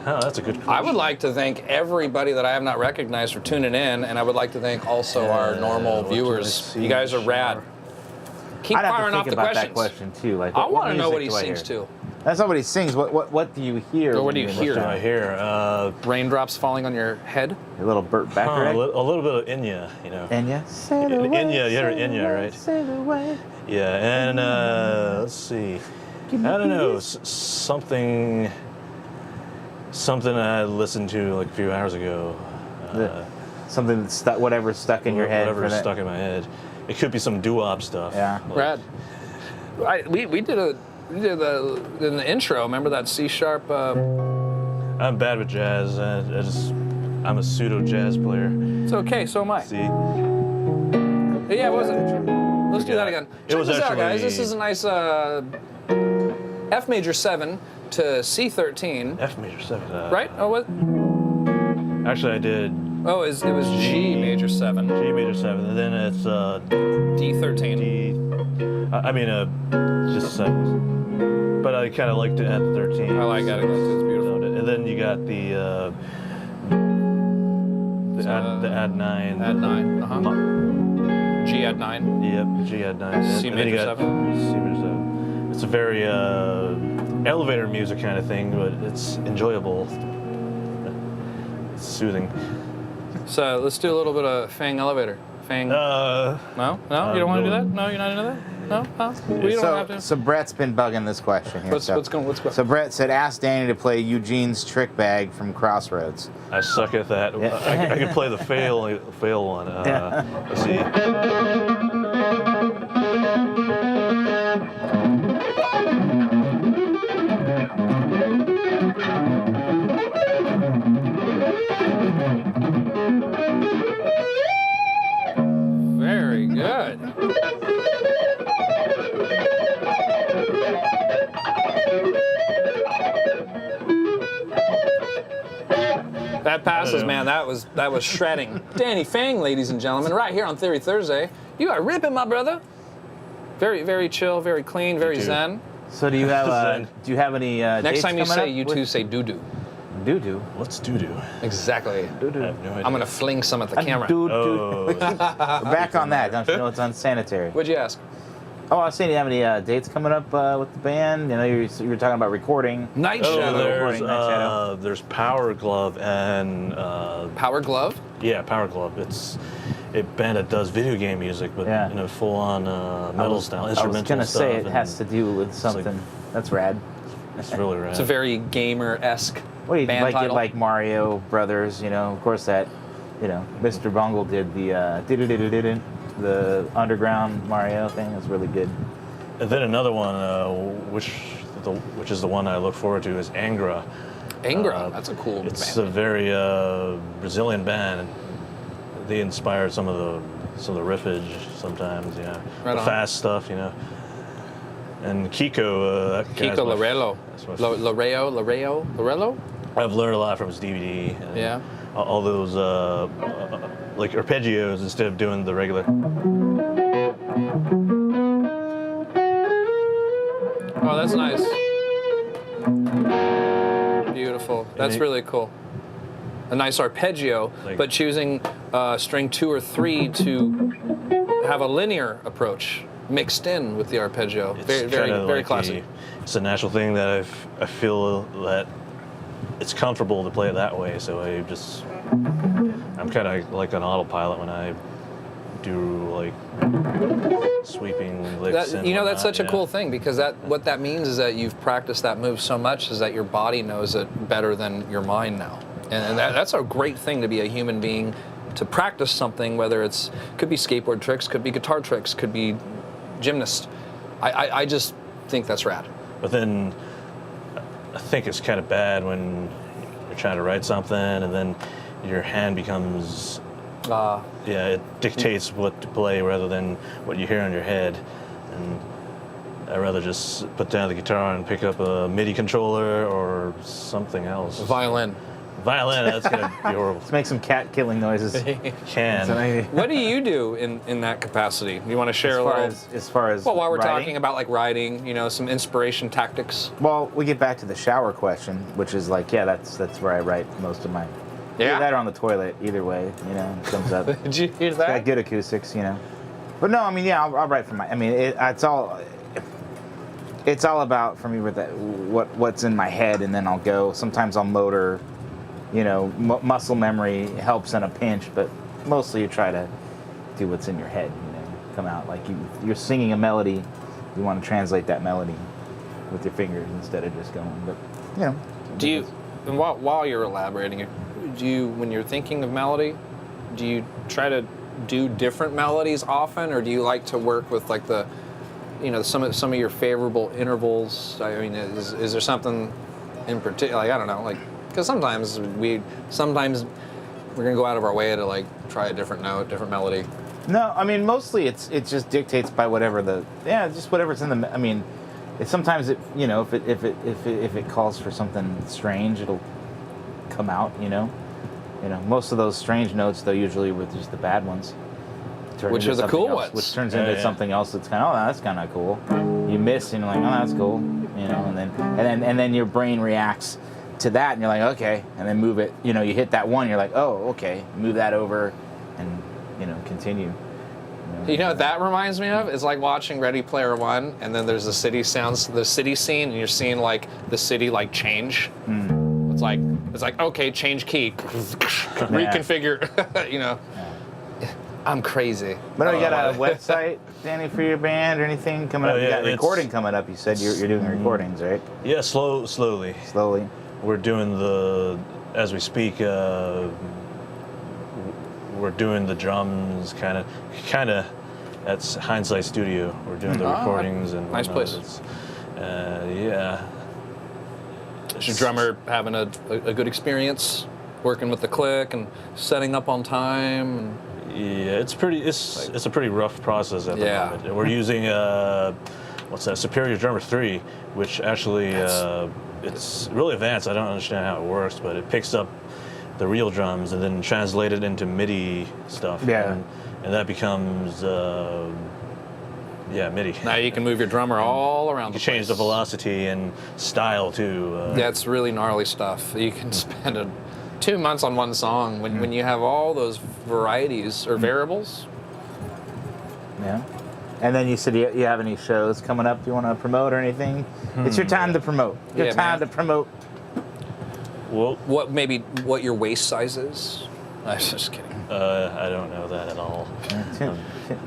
Oh, that's a good question. I would like to thank everybody that I have not recognized for tuning in, and I would like to thank also our normal what do I viewers. see? You guys are rad. Keep I'd have firing to off think the about questions. that question too. Like, I want to know what he music do I sings hear? to. That's not what he sings. What do you hear? Or what when do you you're hear? listening? I hear Raindrops falling on your head. A little Burt Bacharach. a little bit of Enya, you know. Enya. Sail away, Enya, you heard sail Enya, away, right? sail away. Yeah, and let's see. I don't know, something I listened to like a few hours ago. Something that's stuck, whatever's stuck in your head. Whatever's for that. stuck in my head. It could be some doo-wop stuff. Yeah. Rad. We did in the intro. Remember that C sharp? I'm bad with jazz. I'm a pseudo jazz player. It's okay. So am I. See, Yeah, it wasn't. Let's do that again. It Check was this out, guys. actually- This is a nice F major 7 to C13. F major 7. Right? Oh, what? Actually, I did Oh, it was G major 7. G major 7, and then it's D13. just 7. But I kind of like to add 13. I like adding those. It's beautiful. And then you got the add 9. Add 9. Uh-huh. G add 9. Yep, G add 9. C And then you major got 7. C major 7. It's a very elevator music kind of thing, but it's enjoyable. It's soothing. So let's do a little bit of Fang elevator. Fang. No? You don't want to do that? No, you're not into that? No? We don't have to. So Brett's been bugging this question here. What's going? So Brett said, ask Danny to play Eugene's Trick Bag from Crossroads. I suck at that. Yeah. I can play the fail one. Let's see. Very good. That passes, man. That was shredding. Danny Fang, ladies and gentlemen, right here on Theory Thursday. You are ripping, my brother. Very, very chill, very clean, very too. zen. So do you have any Next dates time you coming say up you with- two say doo-doo. Doo-doo. What's doo-doo? Exactly. I have no idea. I'm gonna fling some at the camera. Doo-doo. Oh, We're back on that. Don't you know it's unsanitary? What'd you ask? Oh, I was saying, do you have any dates coming up with the band? You know, you were talking about recording. Night oh Shadow. there's Power Glove and Power Glove? yeah, Power Glove. It's a band that does video game music, but Yeah. full on metal style, instrumental I was gonna stuff. say it and has to do with something. That's rad. It's really rad. It's a very gamer-esque What do you band title. like Mario Brothers? You know, of course that. You know, Mr. Bungle did the underground Mario thing. It was really good. And then another one, which is the one I look forward to, is Angra. Angra, that's a cool It's band. a very Brazilian band. They inspired some of the riffage sometimes, Right the on. fast stuff, And Kiko, that guy's Kiko my- Lorello. that's my- Lorello? I've learned a lot from his DVD. And Yeah. all those like arpeggios instead of doing the regular. Oh, that's nice. Beautiful. That's really cool. A nice arpeggio, but choosing string 2 or 3 to have a linear approach mixed in with the arpeggio. Very classic. It's a natural thing that I feel that it's comfortable to play it that way. So I'm kind of like an autopilot when I do like sweeping licks. That's such a cool thing, because what that means is that you've practiced that move so much is that your body knows it better than your mind now. And that's a great thing to be a human being, to practice something, whether could be skateboard tricks, could be guitar tricks, could be gymnast. I just think that's rad. But then I think it's kind of bad when you're trying to write something and then your hand becomes, it dictates what to play rather than what you hear in your head. And I'd rather just put down the guitar and pick up a MIDI controller or something else. Violin, that's gonna be horrible. Let's make some cat killing noises. What do you do in that capacity? You want to share as far as well, while we're writing? talking about like writing, some inspiration tactics. Well, we get back to the shower question, which is like, that's where I write most of my. Yeah. Either that or on the toilet. Either way, it comes up. Did you hear that? Got good acoustics, But no, I mean, I'll write from my. I mean, it's all about for me with that what's in my head, and then I'll go. Sometimes I'll motor. Muscle memory helps in a pinch, but mostly you try to do what's in your head, come out. Like you're singing a melody, you want to translate that melody with your fingers instead of just going, but, Do you, and while you're elaborating, when you're thinking of melody, do you try to do different melodies often, or do you like to work with like some of your favorable intervals? I mean, is there something in particular, like, I don't know, like, because sometimes we're gonna go out of our way to like try a different note, different melody. No, I mean mostly it just dictates by whatever just whatever's in the. I mean, sometimes if it calls for something strange, it'll come out. Most of those strange notes though usually with just the bad ones. Which are the cool ones. Which turns into something else that's kind of that's kind of cool. You miss and you're like, that's cool, and then your brain reacts to that, and you're like, okay, and then move it. You hit that one, you're like, oh, okay, move that over, and continue. What that reminds me of? It's like watching Ready Player One, and then there's the city scene, and you're seeing like the city like change. It's like okay, change key, reconfigure. I'm crazy. But you got a website, Danny, for your band or anything coming up? You got recording coming up. You said you're doing recordings, right? Yeah, slowly. Slowly. We're doing as we speak, we're doing the drums kind of at Hindsight Studio. We're doing the recordings and nice place. Yeah. Is your drummer having a good experience working with the click and setting up on time? And yeah, it's a pretty rough process at the moment. We're using Superior Drummer 3, which actually it's really advanced. I don't understand how it works, but it picks up the real drums and then translates it into MIDI stuff. Yeah. And that becomes MIDI. Now you can move your drummer all around the place. You change the velocity and style too. That's really gnarly stuff. You can spend 2 months on one song when you have all those varieties or variables. Yeah. And then you said you have any shows coming up you want to promote or anything? It's your time to promote. Your time to promote. Well, what your waist size is? I was just kidding. I don't know that at all.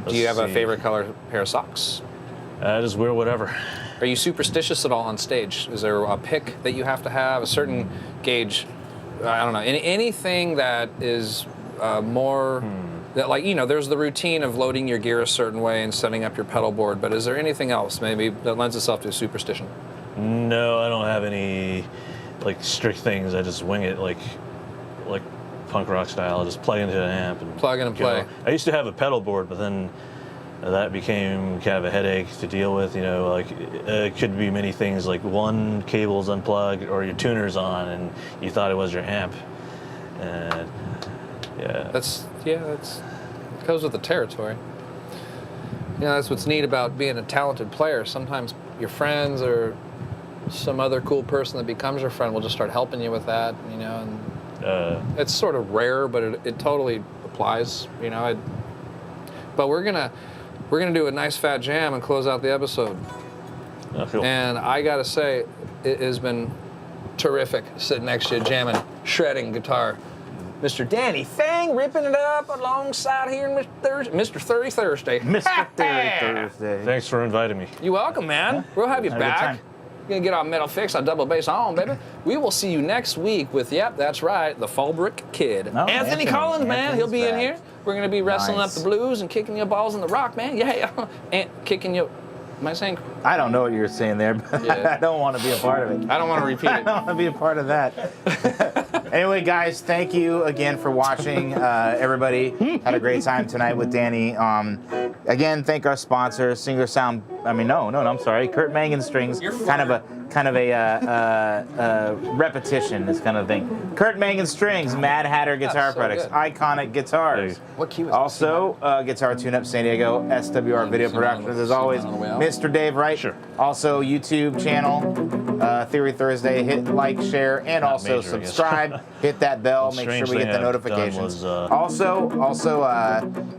Do you have a favorite color pair of socks? I just wear whatever. Are you superstitious at all on stage? Is there a pick that you have to have, a certain gauge? I don't know. Anything that is more... That there's the routine of loading your gear a certain way and setting up your pedal board, but is there anything else maybe that lends itself to a superstition? No, I don't have any strict things. I just wing it like punk rock style. I just plug into an amp and plug in and play. I used to have a pedal board, but then that became kind of a headache to deal with. It could be many things. Like one cable's unplugged or your tuner's on, and you thought it was your amp. And yeah, that's Yeah, it goes with the territory. You know, that's what's neat about being a talented player. Sometimes your friends or some other cool person that becomes your friend will just start helping you with that, you know, and it's sort of rare, but it totally applies, you know. But we're gonna do a nice fat jam and close out the episode. Cool. And I gotta say, it has been terrific sitting next to you, jamming, shredding guitar. Mr. Danny Fang ripping it up alongside here in Mr. TheoryThursday. Mr. TheoryThursday. Thanks for inviting me. You're welcome, man. We'll have you Have a good back. time. You're gonna get our metal fix, our double bass on, baby. We will see you next week with, yep, that's right, the Fallbrook Kid. No, Anthony Collins, man, he'll be in Anthony's here. We're gonna be wrestling Nice. up the blues and kicking your balls in the rock, man. Yeah, and kicking your. Am I saying? I don't know what you were saying there, but Yeah. I don't want to be a part of it. I don't want to repeat I it. don't want to be a part of that. Anyway, guys, thank you again for watching. Everybody had a great time tonight with Danny. Again, thank our sponsor, Singer Sound. I mean, no, I'm sorry, Kurt Mangan Strings. Kind of a repetition, this kind of thing. Kurt Mangan Strings, Mad Hatter Guitar so Products, good. Iconic Guitars. What key was Also, Guitar Tune-Up San Diego, SWR Video Productions, as always. on the way out. Mr. Dave Wright. Sure. Also, YouTube channel, Theory Thursday. Hit like, share, and also major, I guess. subscribe. Hit that bell. The Make sure strange we get thing the I've done notifications. was, Also,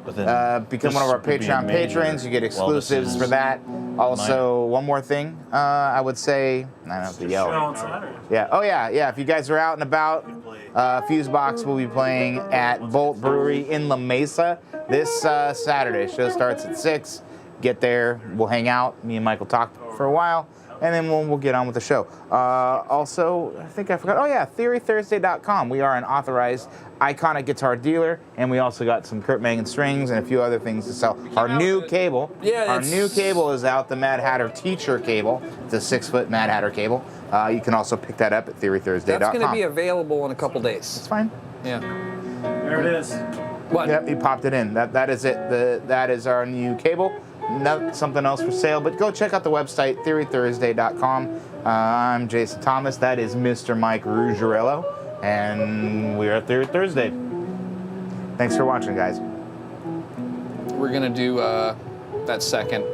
within become one of our this being Patreon major, patrons. You get while this exclusives is for that. Also, one more thing. I would say, I don't have to Show yell. on Saturday. Yeah. Oh yeah. Yeah. If you guys are out and about, Fusebox will be playing at Bolt Brewery in La Mesa this Saturday. Show starts at 6. Get there. We'll hang out. Me and Mike will talk for a while, and then we'll get on with the show. Also, I think I forgot. Oh yeah, TheoryThursday.com. We are an authorized Iconic guitar dealer, and we also got some Kurt Mangan strings and a few other things to sell. Our new cable. Yeah, Our it's- new cable is out. The Mad Hatter Teacher cable. It's a 6-foot Mad Hatter cable. You can also pick that up at TheoryThursday.com. That's going to be available in a couple days. It's fine. Yeah. There it is. What? Yep, he popped it in. That is it. That is our new cable. Not something else for sale, but go check out the website, TheoryThursday.com. I'm Jason Thomas. That is Mr. Mike Ruggiero, and we're at Theory Thursday. Thanks for watching, guys. We're going to do that second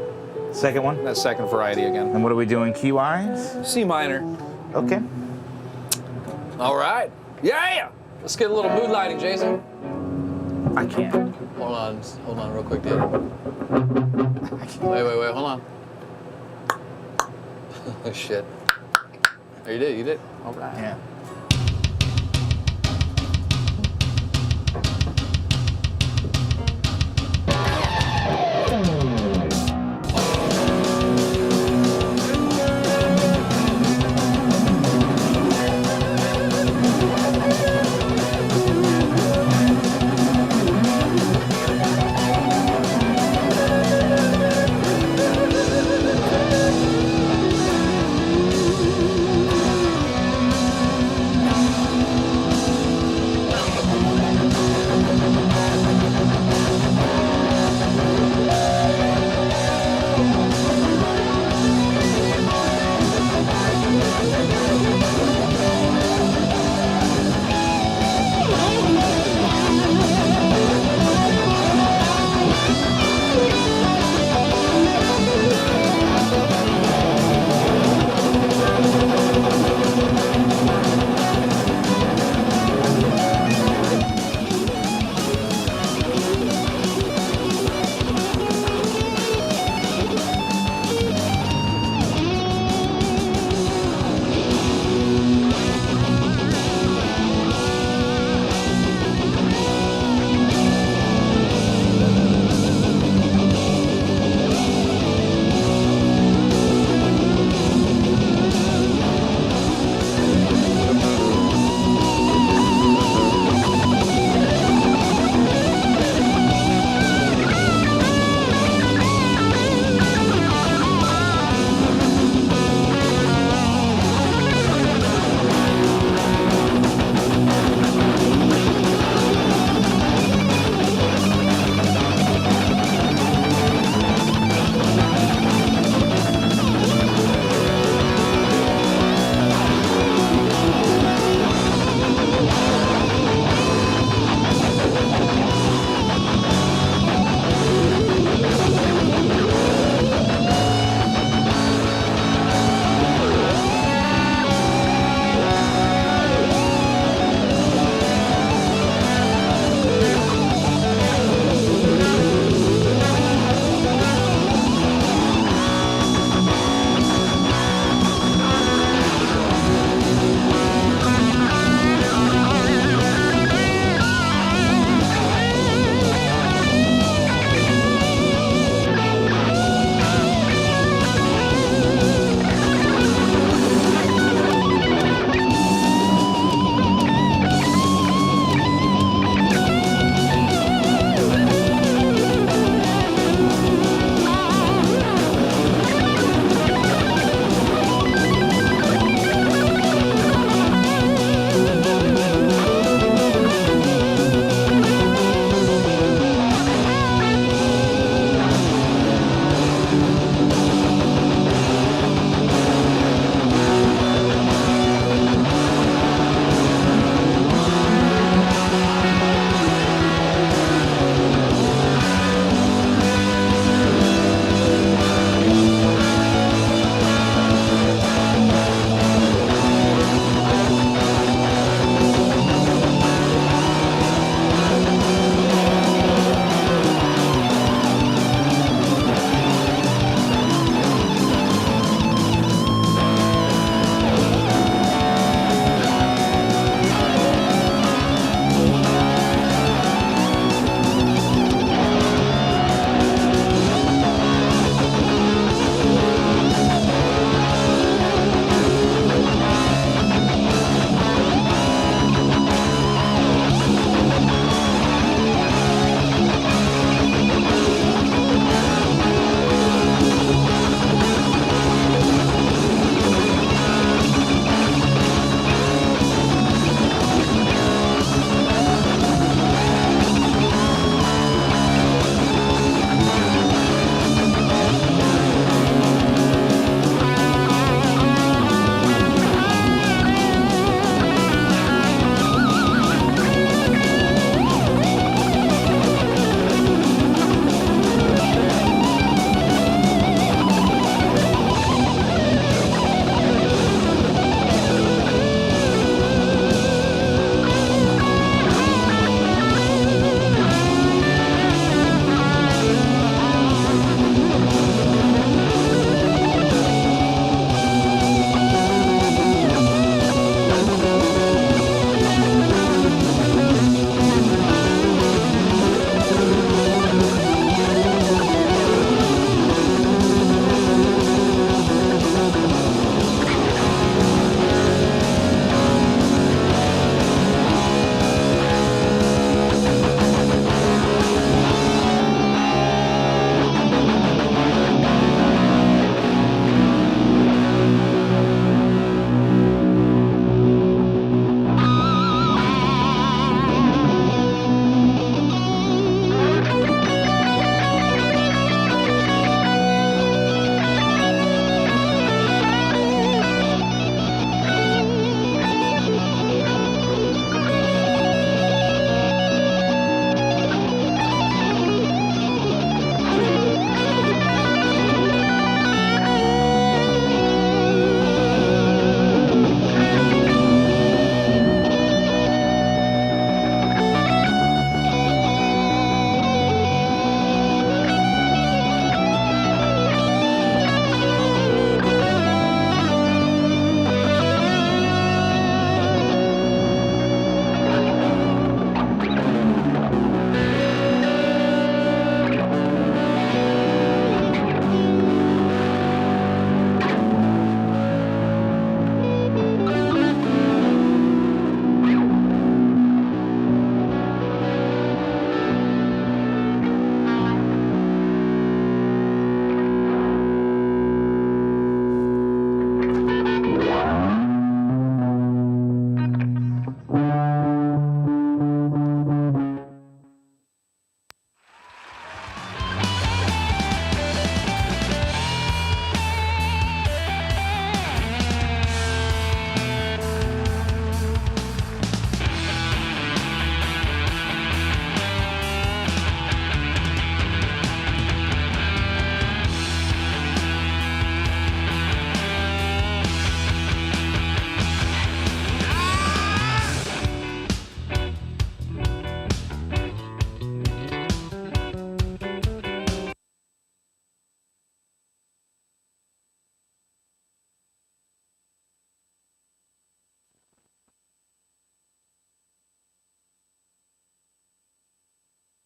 Second one. variety again. And what are we doing key-wise? C minor. Okay. All right. Yeah. Let's get a little mood lighting, Jason. I can't. Hold on real quick, dude. Wait, hold on. Oh, shit. Oh, you did. All right. Yeah.